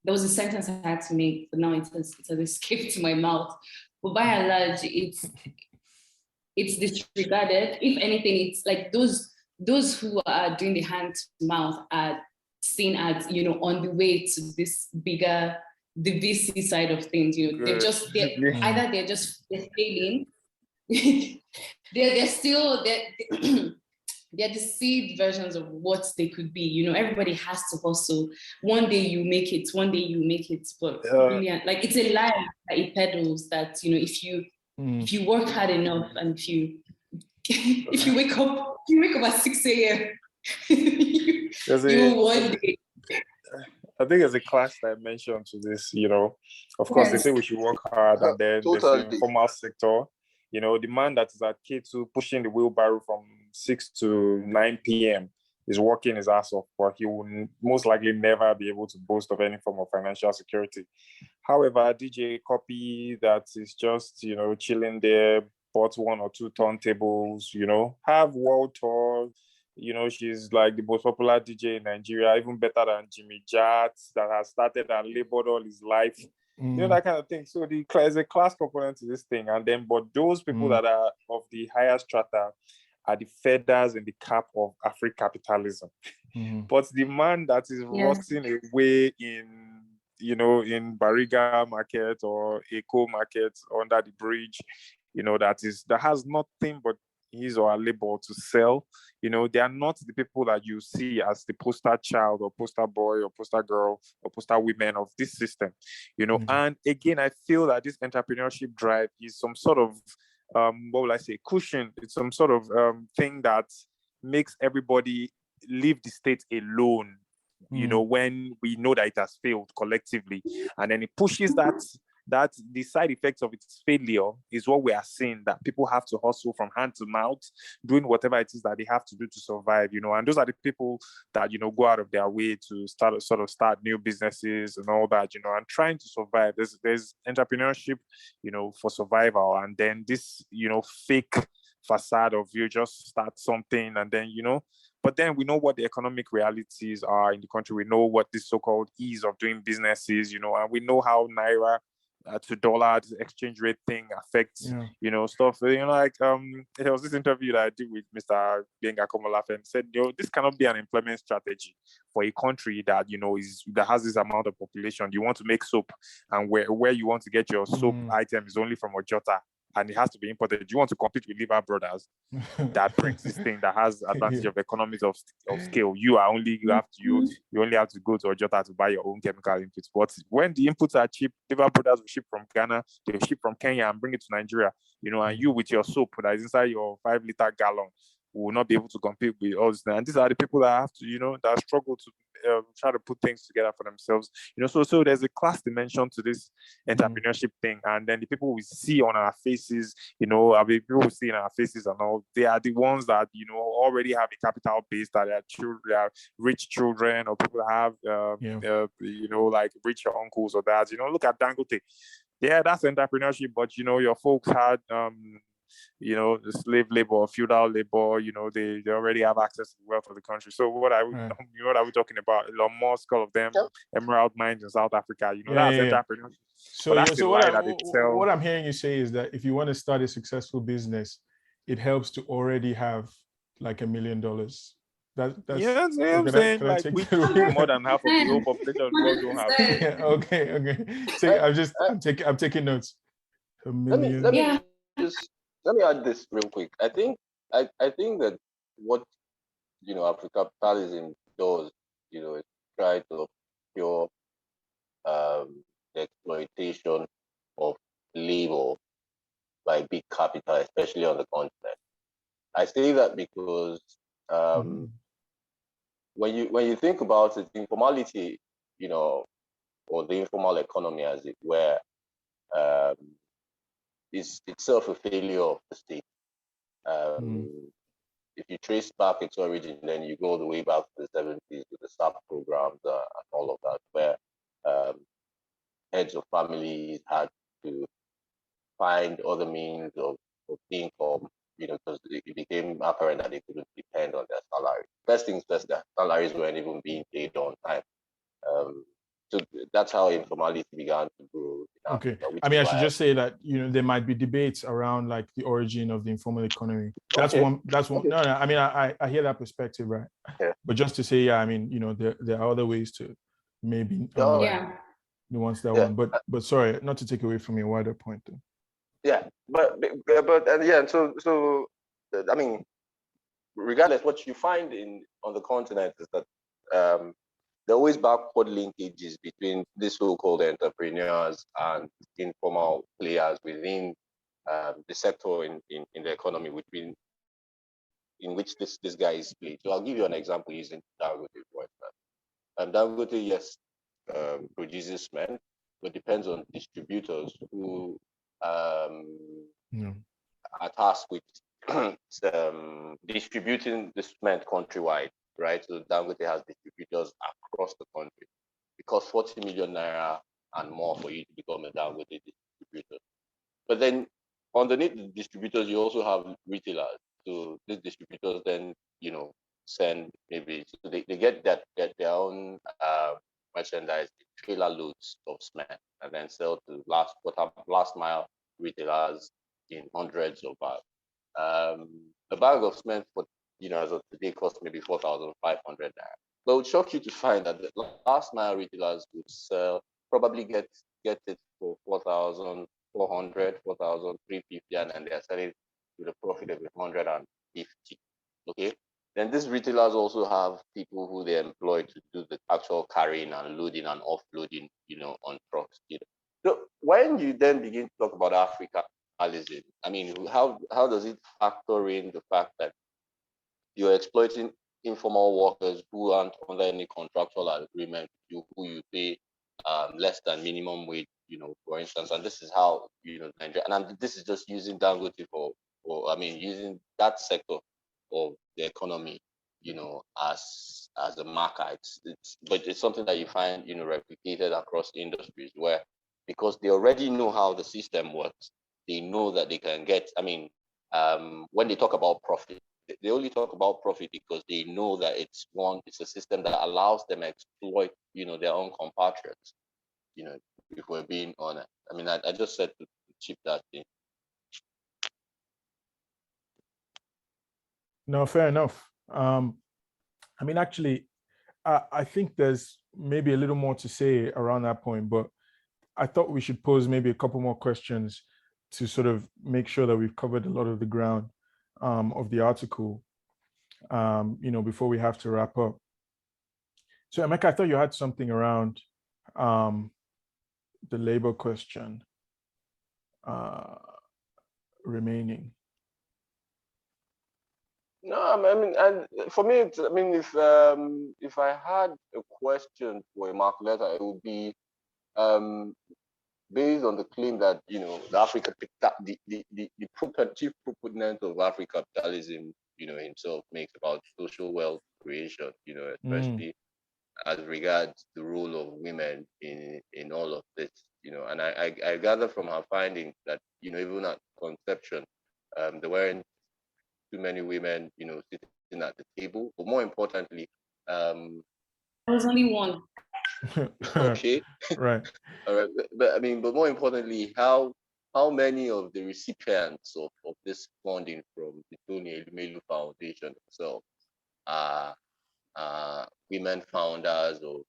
was a sentence I had to make, but now it has escaped my mouth. But by and large, it's disregarded. If anything, it's those who are doing the hand to mouth are seen as on the way to this bigger, the VC side of things. They're just failing. They're the seed versions of what they could be. Everybody has to hustle. One day you make it, but really, it's a lie that it peddles that, if you work hard enough and if you wake up at 6 a.m. you one day. I think there's a class dimension to this, Of course, They say we should work hard, and then there's the informal sector. The man that is at K2 pushing the wheelbarrow from 6 to 9 p.m. is working his ass off, but he will most likely never be able to boast of any form of financial security. However, DJ Copy that is just, chilling there, bought 1 or 2 turntables, have world tour, she's like the most popular DJ in Nigeria, even better than Jimmy Jats, that has started and labored all his life. That kind of thing. So there's a class component to this thing. And then, but those people that are of the higher strata are the feathers in the cap of Africrapitalism. But the man that is rotting away in Bariga market or Eco market under the bridge, that has nothing but his or her labor to sell. They are not the people that you see as the poster child or poster boy or poster girl or poster women of this system. And again, I feel that this entrepreneurship drive is some sort of what will I say, cushion. It's some sort of thing that makes everybody leave the state alone, when we know that it has failed collectively. And then it pushes that the side effects of its failure is what we are seeing, that people have to hustle from hand to mouth, doing whatever it is that they have to do to survive, and those are the people that, go out of their way to start new businesses and all that, and trying to survive. There's entrepreneurship, for survival. And then this, fake facade of you just start something and then, but then we know what the economic realities are in the country. We know what this so-called ease of doing business is, and we know how Naira to dollar exchange rate thing affects, stuff. There was this interview that I did with Mr. Benga Komolafe and said, this cannot be an employment strategy for a country that, that has this amount of population. You want to make soap, and where you want to get your soap item is only from Ojota, and it has to be imported. You want to compete with Liver Brothers that brings this thing that has advantage of economies of scale. You only have to go to Ojota to buy your own chemical inputs. But when the inputs are cheap, Liver Brothers will ship from Ghana, they'll ship from Kenya and bring it to Nigeria. And you with your soap that is inside your 5-liter gallon will not be able to compete with us. And these are the people that have to, that struggle to try to put things together for themselves. So there's a class dimension to this entrepreneurship thing. And then the people we see on our faces, people we see in our faces and all, they are the ones that, already have a capital base, that are children, they are rich children, or people that have, like richer uncles or dads. Look at Dangote. Yeah, that's entrepreneurship, but, your folks had, the slave labor or feudal labor, they already have access to the wealth of the country. So what are we talking about? Elon Musk, all of them, emerald mines in South Africa, that's entrepreneurship. So what I'm hearing you say is that if you want to start a successful business, it helps to already have like $1 million. That's what I'm saying. Like more than half of the whole population of the world don't have. Yeah, okay. So I'm taking notes. $1 million. Let me add this real quick. I think that what Africrapitalism does, is try to cure the exploitation of labor by big capital, especially on the continent. I say that because when you think about it, informality, or the informal economy, as it were, is itself a failure of the state. If you trace back its origin, then you go all the way back to the 70s with the SAP programs and all of that, where heads of families had to find other means of income, because it became apparent that they couldn't depend on their salary. First things first, their salaries weren't even being paid on time. So that's how informality began to grow. Okay. I mean, I should just say that, there might be debates around like the origin of the informal economy. That's one. Okay. No, I mean, I hear that perspective, right? Yeah. But just to say, I mean, there are other ways to maybe nuance that one. But sorry, not to take away from your wider point though. Yeah, so I mean, regardless, what you find on the continent is that there are always backward linkages between these so-called entrepreneurs and informal players within the sector in the economy, in which this guy is played. So I'll give you an example using Dangote, for instance. Dangote, yes, produces cement, but depends on distributors who are tasked with distributing the cement countrywide, right? So Dangote has distributors across the country. It costs 40 million naira and more for you to become a Dangote distributor. But then underneath the distributors, you also have retailers. So these distributors then, send maybe, so they get their own merchandise, trailer loads of cement, and then sell to last mile retailers in hundreds of bags. A bag of cement for, as of today costs maybe 4,500 naira. But it would shock you to find that the last mile retailers would probably get it for 4,400, 4,350, and then they're selling with a profit of 150. Okay. Then these retailers also have people who they employ to do the actual carrying and loading and offloading, on trucks. So when you then begin to talk about Africrapitalism, I mean, how does it factor in the fact that you're exploiting informal workers who aren't under any contractual agreement, who you pay less than minimum wage, for instance, and this is how, Nigeria, and this is just using Dangote using that sector of the economy, as a marker. But it's something that you find, replicated across industries where, because they already know how the system works, they know that they can get, when they talk about profit, they only talk about profit because they know that it's a system that allows them to exploit, their own compatriots, if we're being honest. I just said to chip that in. No, fair enough. Actually, I think there's maybe a little more to say around that point, but I thought we should pose maybe a couple more questions to sort of make sure that we've covered a lot of the ground of the article, before we have to wrap up. So, Emeka, I thought you had something around the labor question remaining. No, and for me, if I had a question for Immaculata, it would be based on the claim that the chief proponent of Africrapitalism, himself makes about social wealth creation, especially as regards the role of women in all of this, and I gather from her findings that even at conception, there weren't too many women, sitting at the table. But more importantly, there was only one. Okay. Right. All right. But more importantly, how many of the recipients of this funding from the Tony Elumelu Foundation itself are women founders of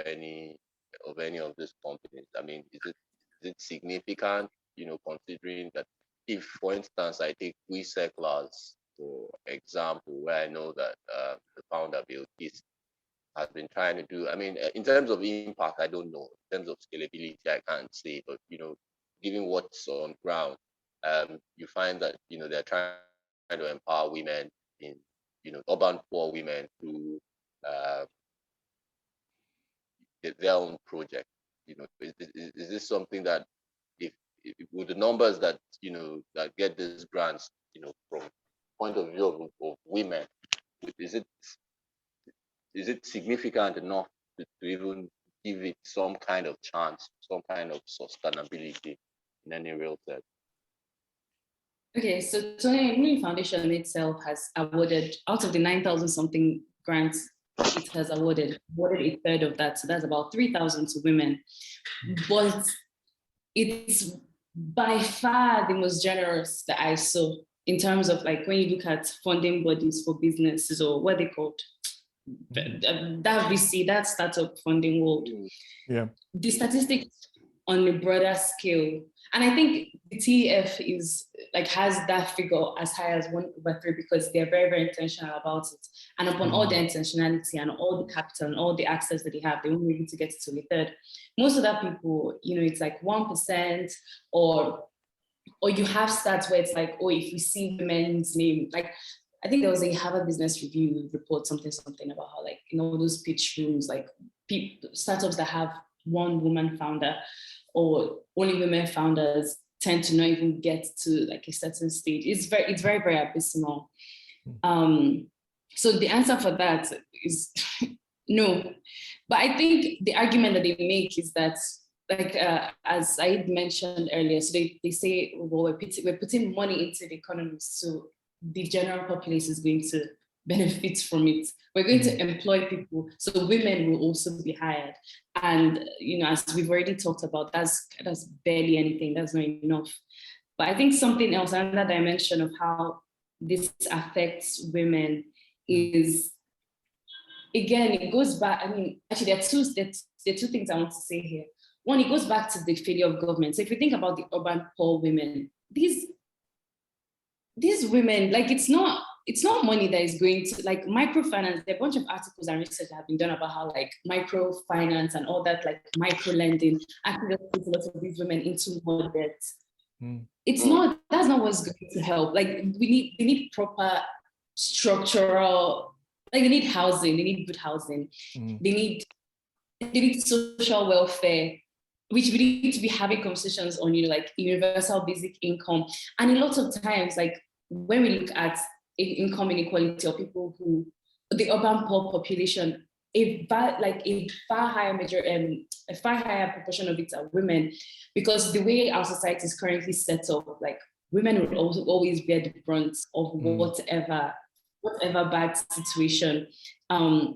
any of these companies? Is it significant, considering that, if, for instance, I take WeSeclers, for example, where I know that the founder, Bill Kiss, has been trying to do, in terms of impact, I don't know. In terms of scalability, I can't say. But, given what's on ground, you find that, they're trying to empower women in, urban poor women through their own project. Is this something that, with the numbers that that get these grants, from point of view of women, is it significant enough to even give it some kind of chance, some kind of sustainability in any real sense? Okay, so Tony Elumelu Foundation itself has awarded, out of the 9,000 something grants it has awarded a third of that. So that's about 3,000 to women. But it's by far the most generous that I saw, in terms of, like, when you look at funding bodies for businesses, or what they called, that VC, that startup funding world. Yeah. The statistics on a broader scale, and I think the TEF has that figure as high as 1/3, because they're very, very intentional about it. And upon all the intentionality and all the capital and all the access that they have, they won't be able to get it to a third. Most of that people, it's like 1%, or you have stats where it's like, oh, if you see women's name, like, I think there was a Harvard Business Review report, something about how, like, in all those pitch rooms, like, startups that have one woman founder or only women founders tend to not even get to, like, a certain stage. It's very, very abysmal. So the answer for that is no. But I think the argument that they make is that, like, as I mentioned earlier, so they say, well, we're putting money into the economy, so the general populace is going to benefit from it. We're going to employ people, so women will also be hired. And as we've already talked about, that's barely anything. That's not enough. But I think something else, another dimension of how this affects women is, again, it goes back. I mean, actually, there are two things I want to say here. One, it goes back to the failure of government. So if you think about the urban poor women, these women, like, it's not money that is going to, like, microfinance. There are a bunch of articles and research that have been done about how, like, microfinance and all that, like micro lending, actually puts a lot of these women into more debt. That's not what's going to help. Like, we need proper structural, like, they need housing, they need good housing, they need social welfare, which we need to be having conversations on, like universal basic income. And a lot of times, like, when we look at income inequality, or people who, the urban poor population, a far higher proportion of it are women, because the way our society is currently set up, like, women will also always bear the brunt of whatever bad situation. And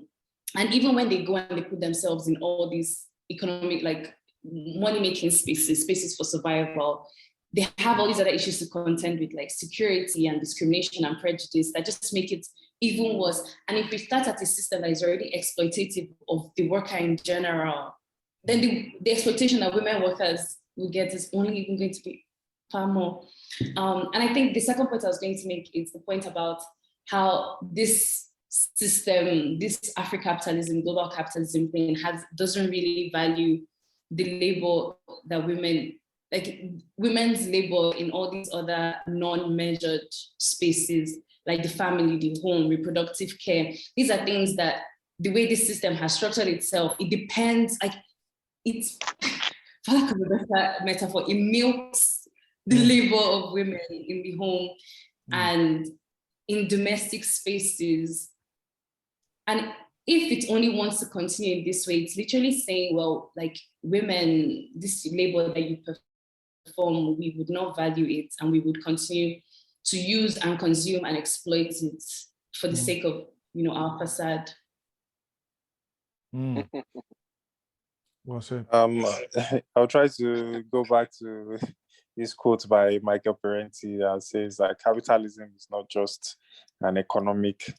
even when they go and they put themselves in all these economic, like, money-making spaces for survival, they have all these other issues to contend with, like security and discrimination and prejudice, that just make it even worse. And if we start at a system that is already exploitative of the worker in general, then the exploitation that women workers will get is only even going to be far more. And I think the second point I was going to make is the point about how this system, this Africrapitalism, global capitalism thing, doesn't really value the labor that women, like women's labor in all these other non-measured spaces, like the family, the home, reproductive care. These are things that, the way this system has structured itself, it depends, like, it's, for lack of a better metaphor, it milks the labor of women in the home and in domestic spaces. And if it only wants to continue in this way, it's literally saying, well, like, women, this labor that you perform, we would not value it, and we would continue to use and consume and exploit it for the sake of, our facade. Well said. I'll try to go back to this quote by Michael Parenti that says that capitalism is not just an economic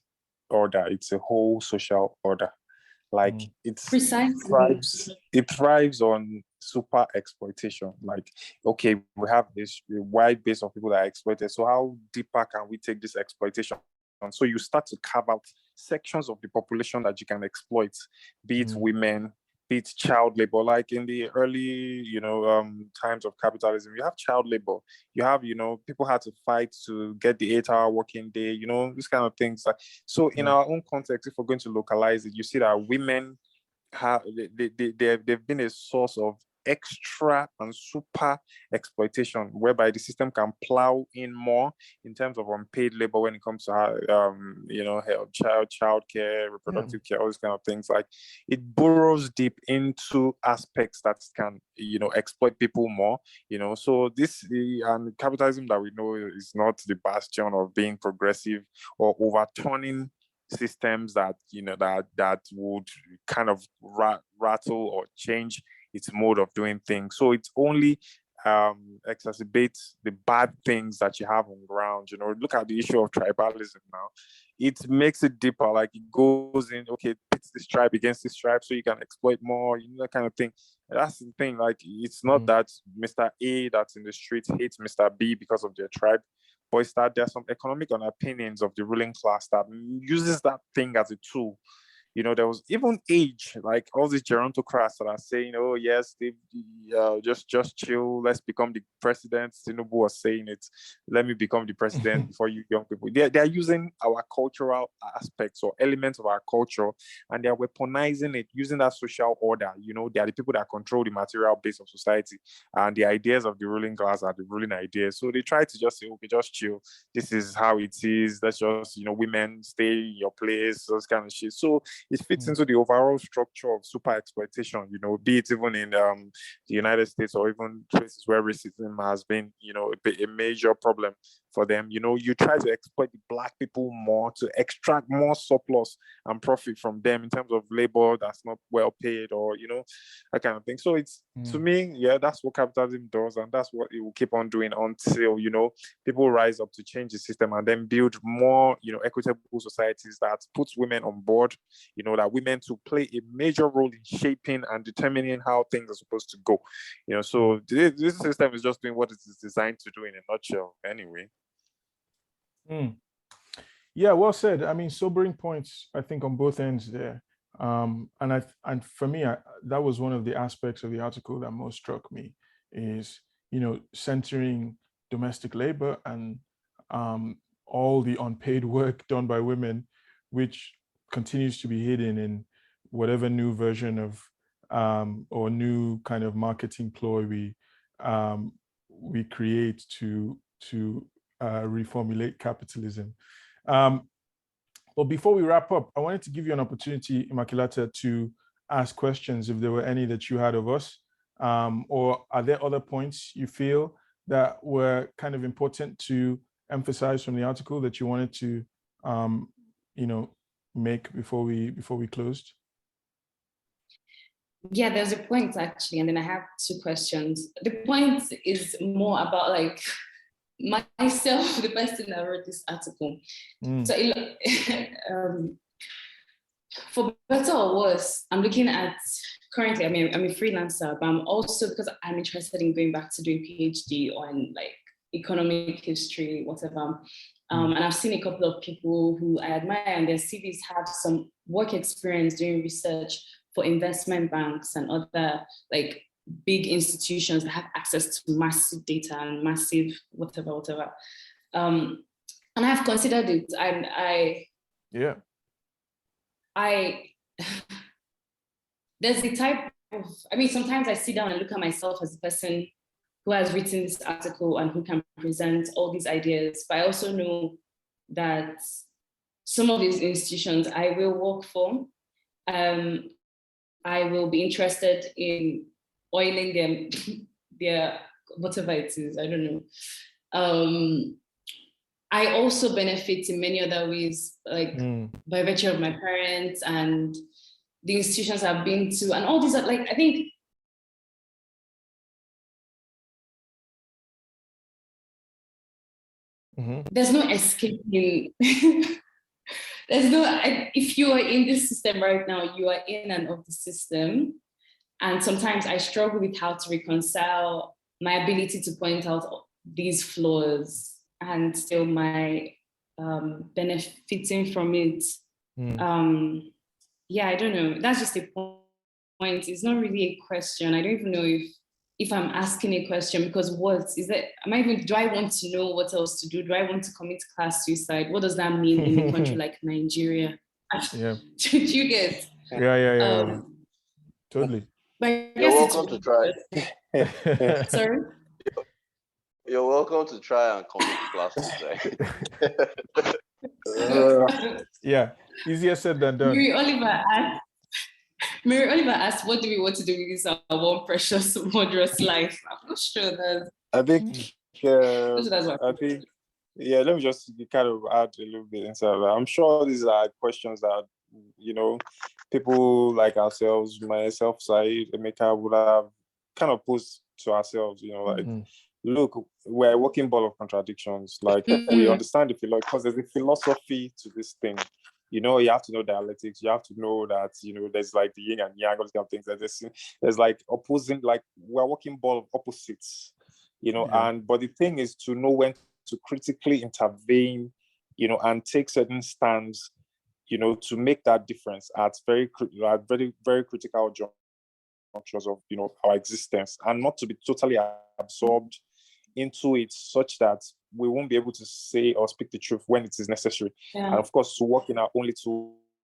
order, it's a whole social order. Like, it thrives on super exploitation. Like, okay, we have this wide base of people that are exploited, so how deeper can we take this exploitation? And so you start to carve out sections of the population that you can exploit, be it women, be it child labor. Like, in the early, times of capitalism, you have child labor. You have, people had to fight to get the 8-hour working day, these kind of things. So in our own context, if we're going to localize it, you see that women they've been a source of extra and super exploitation, whereby the system can plow in more in terms of unpaid labor when it comes to health, child care, reproductive care, all these kind of things. Like, it burrows deep into aspects that can exploit people more. So and capitalism that we know is not the bastion of being progressive or overturning systems that that would kind of rattle or change its mode of doing things. So it's only exacerbates the bad things that you have on ground. Look at the issue of tribalism now. It makes it deeper. Like, it goes in, okay, pits this tribe against this tribe so you can exploit more, that kind of thing. That's the thing. Like, it's not that Mr. A that's in the street hates Mr. B because of their tribe, but it's that there's some economic underpinnings of the ruling class that uses that thing as a tool. There was even age, like all these gerontocrats that are saying, oh yes, they just chill, let's become the president. Tinubu was saying it, let me become the president before you young people. They're using our cultural aspects or elements of our culture, and they're weaponizing it, using that social order. They are the people that control the material base of society, and the ideas of the ruling class are the ruling ideas. So they try to just say, okay, just chill. This is how it is. Let's just, women stay in your place, those kind of shit. So it fits into the overall structure of super exploitation, be it even in the United States or even places where racism has been, a major problem for them. You try to exploit the Black people more to extract more surplus and profit from them in terms of labor that's not well paid, or that kind of thing. So it's to me, that's what capitalism does, and that's what it will keep on doing until people rise up to change the system and then build more equitable societies that puts women on board, that women to play a major role in shaping and determining how things are supposed to go. So this system is just doing what it is designed to do in a nutshell anyway. Yeah, well said. I mean, sobering points, I think, on both ends there. And for me, that was one of the aspects of the article that most struck me is, centering domestic labor and all the unpaid work done by women, which continues to be hidden in whatever new version of or new kind of marketing ploy we create to reformulate capitalism. But before we wrap up, I wanted to give you an opportunity, Immaculata, to ask questions if there were any that you had of us, or are there other points you feel that were kind of important to emphasize from the article that you wanted to, make before we closed? Yeah, there's a point actually, and then I have two questions. The point is more about like myself, the person that wrote this article. So for better or worse, I'm looking at currently, I'm a freelancer, but I'm also, because I'm interested in going back to doing PhD on like economic history, whatever. And I've seen a couple of people who I admire, and their CVs have some work experience doing research for investment banks and other like big institutions that have access to massive data and massive whatever. And I've considered it, and there's a type of, sometimes I sit down and look at myself as a person who has written this article and who can present all these ideas, but I also know that some of these institutions I will work for, I will be interested in oiling them, their whatever it is, I don't know. I also benefit in many other ways, like by virtue of my parents and the institutions I've been to, and all these are like, I think there's no escaping. There's no, if you are in this system right now, you are in and of the system. And sometimes I struggle with how to reconcile my ability to point out these flaws and still my benefiting from it. I don't know. That's just a point. It's not really a question. I don't even know if I'm asking a question, because what is that? Do I want to know what else to do? Do I want to commit class suicide? What does that mean in a country like Nigeria? Yeah. Did you get? Yeah. Totally. You're welcome to try. Sorry? You're welcome to try and commit class suicide. Yeah, easier said than done. Mary Oliver asked, what do we want to do with this our one precious, wondrous life? I'm not sure that. I think, let me just kind of add a little bit inside of that. I'm sure these are questions that, people like ourselves, myself, Said, Emeka, would have kind of posed to ourselves, look, we're a working ball of contradictions. Like, we understand the philosophy, because there's a philosophy to this thing. You have to know dialectics. You have to know that, there's like the yin and yang, all these kind of things. There's like opposing, like we're a working ball of opposites, but the thing is to know when to critically intervene, and take certain stands, to make that difference at very, very critical junctures of, our existence, and not to be totally absorbed into it such that we won't be able to say or speak the truth when it is necessary. Yeah. And of course, to work in our only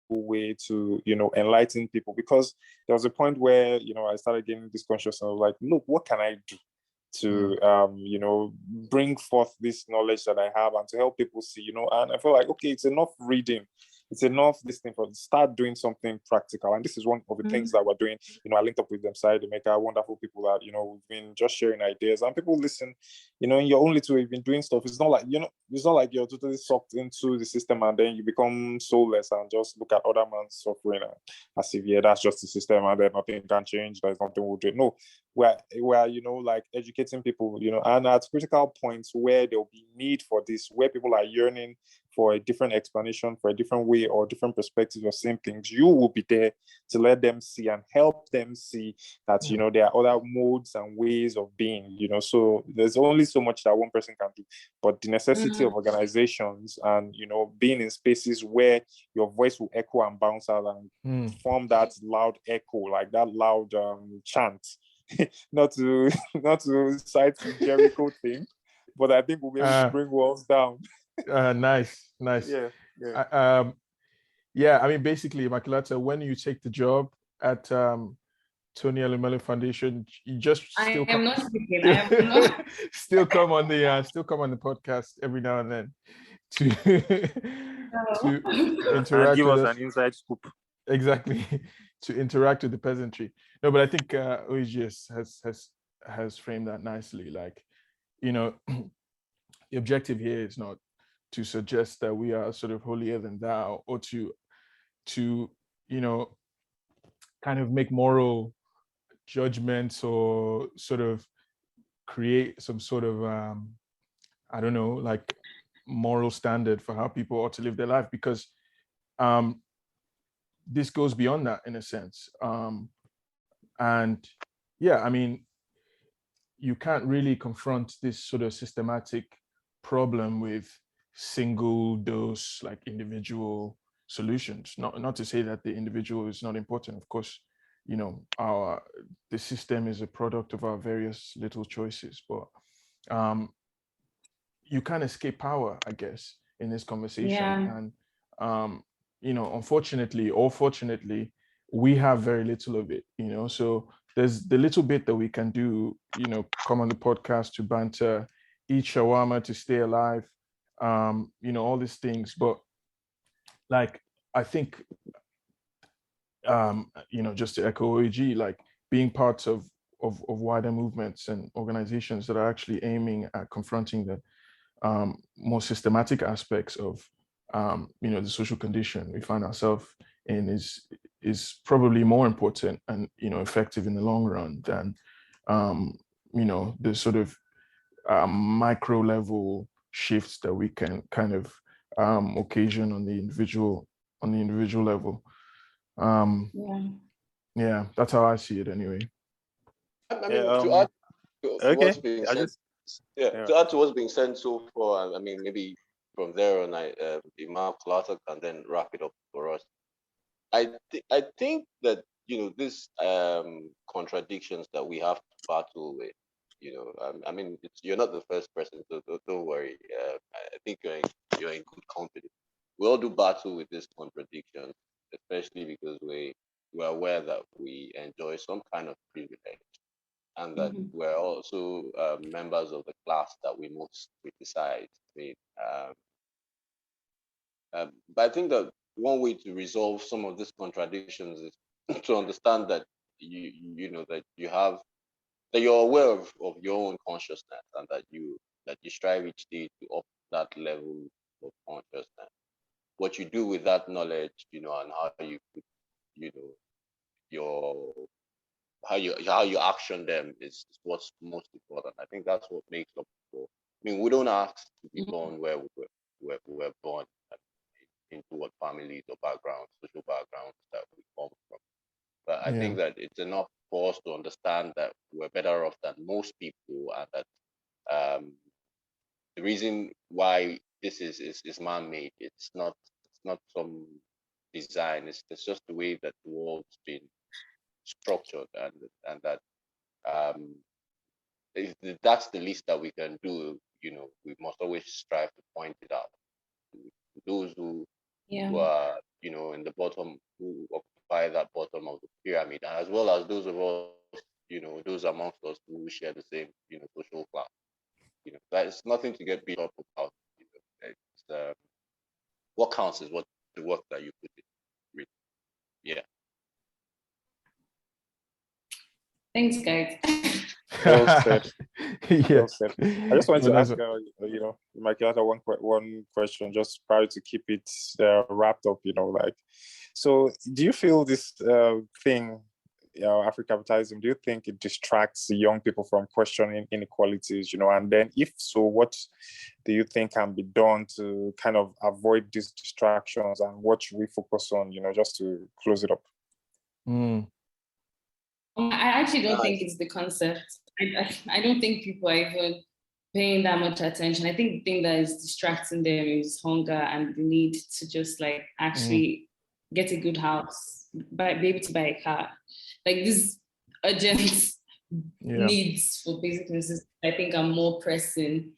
way to, enlighten people, because there was a point where, I started getting this consciousness of like, look, what can I do to, bring forth this knowledge that I have and to help people see, and I feel like, okay, it's enough reading. it's enough this thing for start doing something practical. And this is one of the things that we're doing. I linked up with them, Side Maker, wonderful people that, we've been just sharing ideas and people listen, in your own little way, you've been doing stuff. It's not like, it's not like you're totally sucked into the system and then you become soulless and just look at other man's suffering as if, yeah, that's just the system and then nothing can change. There's nothing we'll do. No, we're like educating people, and at critical points where there'll be need for this, where people are yearning for a different explanation, for a different way or different perspective of same things, you will be there to let them see and help them see that, there are other modes and ways of being, so there's only so much that one person can do. But the necessity of organizations and, being in spaces where your voice will echo and bounce out and form that loud echo, like that loud chant, not to cite the Jericho thing, but I think we'll be able to bring walls down. Nice. Yeah. I mean, basically, Immaculata, when you take the job at Tony Elumelu Foundation, you just still come on the podcast every now and then to interact and give with us an inside scoop. Exactly, to interact with the peasantry. No, but I think OEGS has framed that nicely. Like, the objective here is not to suggest that we are sort of holier than thou, or to kind of make moral judgments or sort of create some sort of I don't know, like moral standard for how people ought to live their life, because this goes beyond that in a sense. And yeah, I mean, you can't really confront this sort of systematic problem with single dose, like individual solutions. Not to say that the individual is not important. Of course, the system is a product of our various little choices, but you can't escape power, I guess, in this conversation. And unfortunately or fortunately, we have very little of it, so there's the little bit that we can do, come on the podcast to banter, eat shawarma to stay alive, all these things. But like, I think, just to echo OEG, like being part of wider movements and organizations that are actually aiming at confronting the more systematic aspects of, the social condition we find ourselves in is probably more important and, effective in the long run than, the sort of micro level shifts that we can kind of occasion on the individual level. Yeah, that's how I see it anyway. I mean, to add to what's being said, to add to what's being said so far, I mean, maybe from there on, Immaculata can then wrap it up for us. I think that this contradictions that we have to battle with. I mean, you're not the first person, so don't worry. I think you're in good company. We all do battle with these contradictions, especially because we're aware that we enjoy some kind of privilege, and that we're also members of the class that we most criticize. But I think that one way to resolve some of these contradictions is to understand that that you have, that you're aware of your own consciousness, and that you strive each day to up that level of consciousness. What you do with that knowledge, and how you put, your how you action them is what's most important. I think that's what makes up for. I mean, we don't ask to be born where we're born, into what families or backgrounds, social backgrounds that we come from. But I think that it's enough for us to understand that we're better off than most people, and that the reason why this is man-made, it's not some design. It's just the way that the world's been structured, and that if that's the least that we can do. We must always strive to point it out to those who are in the bottom, who occupy that bottom of the pyramid, as well as those of us, those amongst us who share the same social class. That is nothing to get beat up about. It's, what counts is what the work that you put in. Really. Yeah. Thanks, guys. Well said. Yeah. Well said. I just wanted to Nice ask, one. Immaculata, one question, just prior to keep it wrapped up. Like, so do you feel this thing, Africrapitalism? Do you think it distracts the young people from questioning inequalities? And then, if so, what do you think can be done to kind of avoid these distractions, and what should we focus on? Just to close it up. I actually don't think it's the concept. I don't think people are even paying that much attention. I think the thing that is distracting them is hunger and the need to just like actually get a good house, be able to buy a car. Like these urgent needs for basic necessities, I think are more pressing.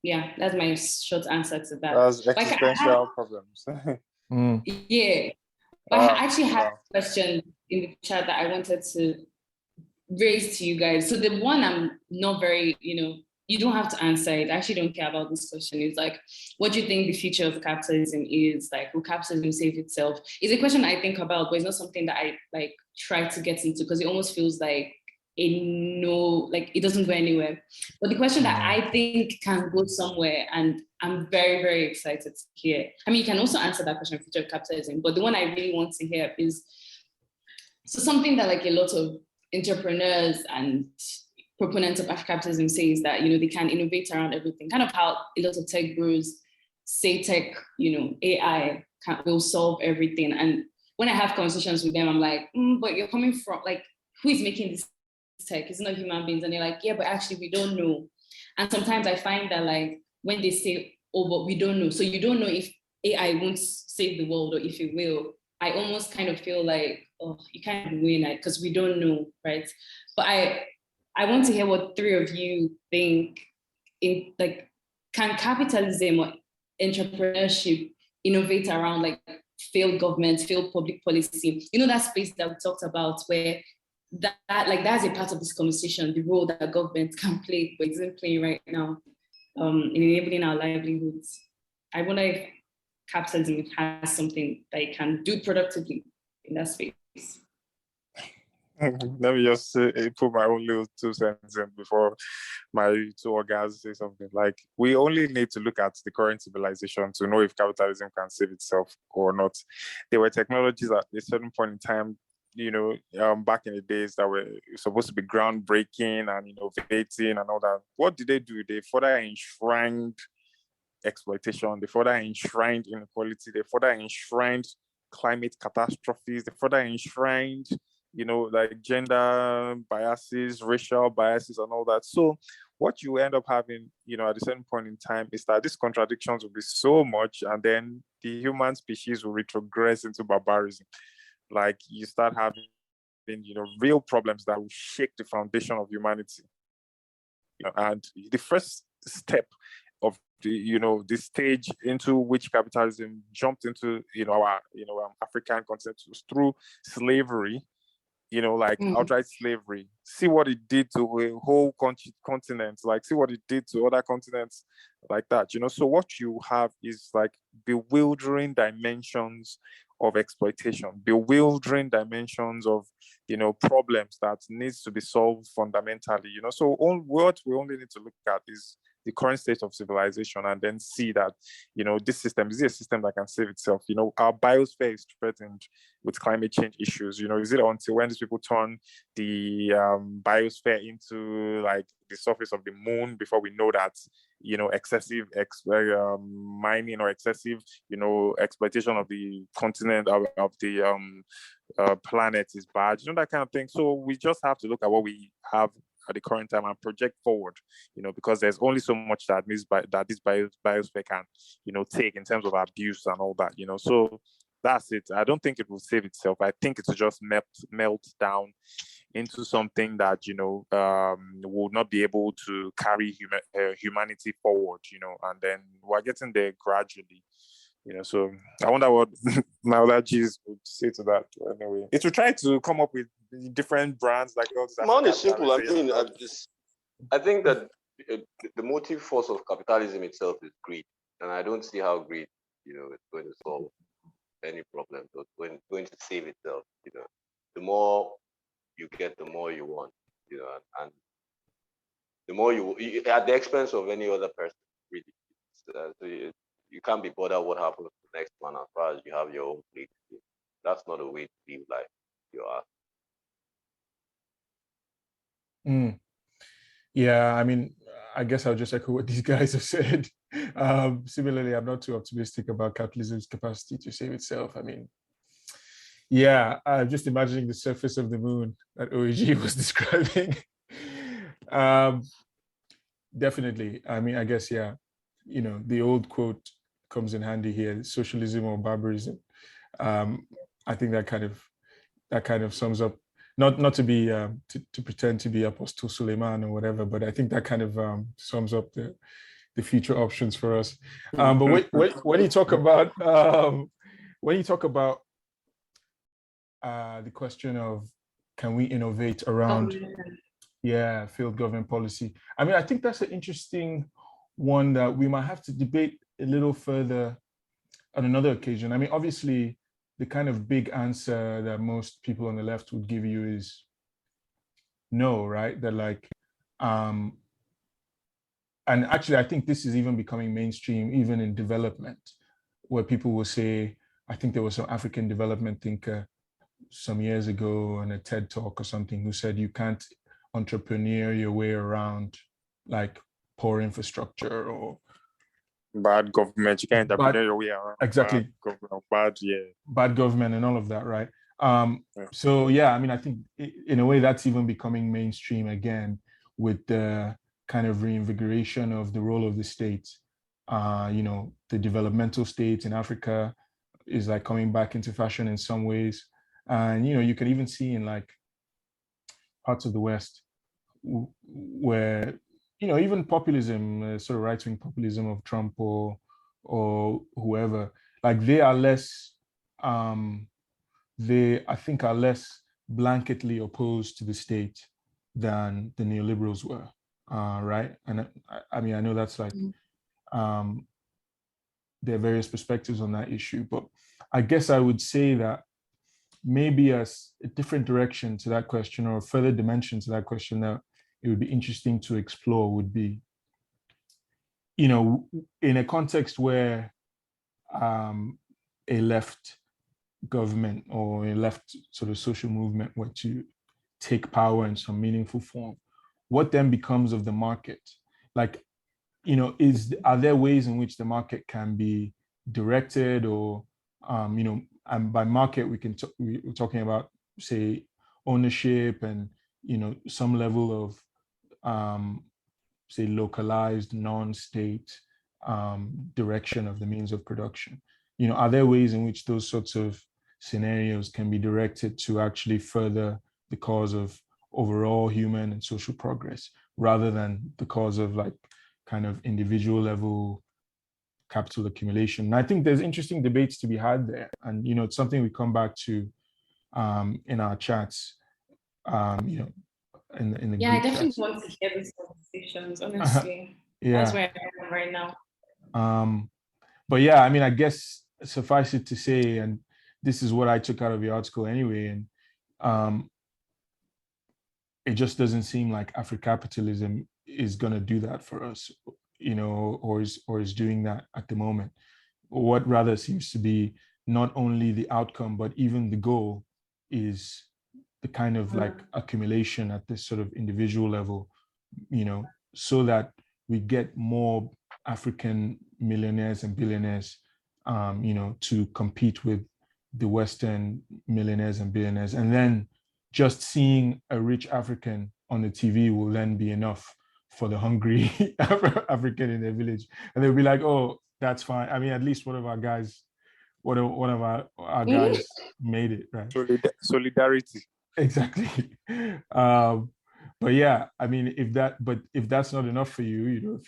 Yeah, that's my short answer to that. As existential problems. Yeah. But I actually had a question in the chat that I wanted to raise to you guys. So the one I'm not very, you don't have to answer it. I actually don't care about this question. It's like, what do you think the future of capitalism is? Like, will capitalism save itself? It's a question I think about, but it's not something that I like try to get into because it almost feels like it doesn't go anywhere. But the question that I think can go somewhere, and I'm very, very excited to hear. I mean, you can also answer that question, future of capitalism, but the one I really want to hear is, so something that like a lot of entrepreneurs and proponents of Africrapitalism say is that, they can innovate around everything, kind of how a lot of tech gurus say tech, AI will solve everything. And when I have conversations with them, I'm like, but you're coming from, like, who is making this tech? It's not human beings. And they're like, yeah, but actually we don't know. And sometimes I find that like when they say, oh, but we don't know. So you don't know if AI won't save the world or if it will. I almost kind of feel like, oh, you can't win it because we don't know, right? But I want to hear what three of you think in like, can capitalism or entrepreneurship innovate around like failed government, failed public policy? That space that we talked about where that's a part of this conversation, the role that government can play, but isn't playing right now in enabling our livelihoods. I wonder if capitalism has something that it can do productively in that space. Let me just put my own little 2 cents in before my 2 organs say something. Like, we only need to look at the current civilization to know if capitalism can save itself or not. There were technologies at a certain point in time, back in the days that were supposed to be groundbreaking and innovating and all that. What did they do? They further enshrined exploitation. They further enshrined inequality. They further enshrined climate catastrophes. They further enshrined like gender biases, racial biases, and all that. So what you end up having, at a certain point in time is that these contradictions will be so much, and then the human species will retrogress into barbarism. Like, you start having, real problems that will shake the foundation of humanity. And the first step of the stage into which capitalism jumped into, our, African continent was through slavery. Outright slavery. See what it did to a whole continent, like see what it did to other continents like that, So what you have is like bewildering dimensions of exploitation, bewildering dimensions of, problems that needs to be solved fundamentally, So what we only need to look at is the current state of civilization and then see that, this system, is it a system that can save itself? Our biosphere is threatened with climate change issues. Is it until when these people turn the biosphere into like the surface of the moon before we know that, excessive mining or excessive, exploitation of the continent of the planet is bad, that kind of thing. So we just have to look at what we have at the current time and project forward, because there's only so much that this biosphere can, take in terms of abuse and all that, So that's it. I don't think it will save itself. I think it will just melt down into something that, will not be able to carry humanity forward, and then we're getting there gradually. So I wonder what my other G's would say to that. Anyway, it will try to come up with different brands like all this. Mine is simple. I mean, I think that the motive force of capitalism itself is greed, and I don't see how greed it's going to solve any problem. So it's going to save itself. The more you get, the more you want. And the more at the expense of any other person, really. So you can't be bothered what happens to the next man as far as you have your own plate. That's not a way to live life. You are. Yeah, I mean, I guess I'll just echo what these guys have said. Similarly, I'm not too optimistic about capitalism's capacity to save itself. I mean, yeah, I'm just imagining the surface of the moon that OEG was describing. Definitely. I mean, I guess, yeah, the old quote comes in handy here: socialism or barbarism. I think that kind of sums up, not to be to pretend to be Apostle Suleiman or whatever, but I think that kind of sums up the future options for us. But when you talk about the question of, can we innovate around field government policy? I mean, I think that's an interesting one that we might have to debate a little further on another occasion. I mean, obviously, the kind of big answer that most people on the left would give you is no, right? That like, and actually, I think this is even becoming mainstream, even in development, where people will say, I think there was some African development thinker some years ago on a TED talk or something who said you can't entrepreneur your way around like poor infrastructure or bad government. You can't entrepreneur your way around. Exactly. Bad government and all of that, right? So yeah, I mean, I think in a way that's even becoming mainstream again with the kind of reinvigoration of the role of the state. The developmental state in Africa is like coming back into fashion in some ways. And, you can even see in like parts of the West where, even populism, sort of right-wing populism of Trump or whoever, like they are less, I think are less blanketly opposed to the state than the neoliberals were, right? And I mean, I know that's like, there are various perspectives on that issue, but I guess I would say that maybe as a different direction to that question or a further dimension to that question that it would be interesting to explore would be, in a context where a left government or a left sort of social movement were to take power in some meaningful form, what then becomes of the market? Like, are there ways in which the market can be directed or, and by market, we're talking about, say, ownership and, some level of, say, localized non-state direction of the means of production. Are there ways in which those sorts of scenarios can be directed to actually further the cause of overall human and social progress rather than the cause of like kind of individual level capital accumulation? And I think there's interesting debates to be had there. And, it's something we come back to in our chats, in the I definitely chats. want to hear these conversations, honestly. Yeah. That's where I am right now. But yeah, I mean, I guess suffice it to say, and this is what I took out of the article anyway, and it just doesn't seem like Africrapitalism is going to do that for us, or is doing that at the moment. What rather seems to be not only the outcome, but even the goal is the kind of like accumulation at this sort of individual level, so that we get more African millionaires and billionaires, to compete with the Western millionaires and billionaires. And then just seeing a rich African on the TV will then be enough for the hungry African in their village. And they'll be like, oh, that's fine. I mean, at least one of our guys, one of our guys made it, right? Solidarity. Exactly. But yeah, I mean, if that's not enough for you,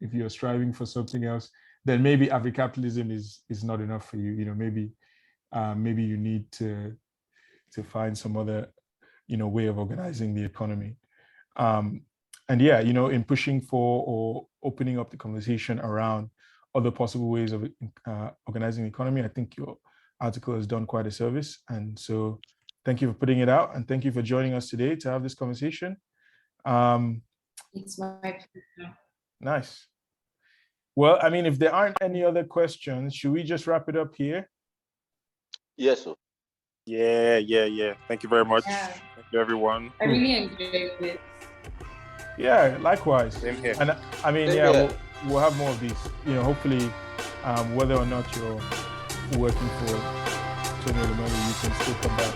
if you're striving for something else, then maybe Africrapitalism is not enough for you. Maybe you need to find some other, way of organizing the economy. And yeah, in pushing for or opening up the conversation around other possible ways of organizing the economy. I think your article has done quite a service. And so thank you for putting it out, and thank you for joining us today to have this conversation. It's my pleasure. Nice. Well, I mean, if there aren't any other questions, should we just wrap it up here? Yes, sir. Yeah. Thank you very much. Yeah. Thank you, everyone. I really enjoyed it. Yeah, likewise. Same here. And I mean, Same yeah, here. we'll have more of these, hopefully, whether or not you're working for Tony Olumelu, you can still come back.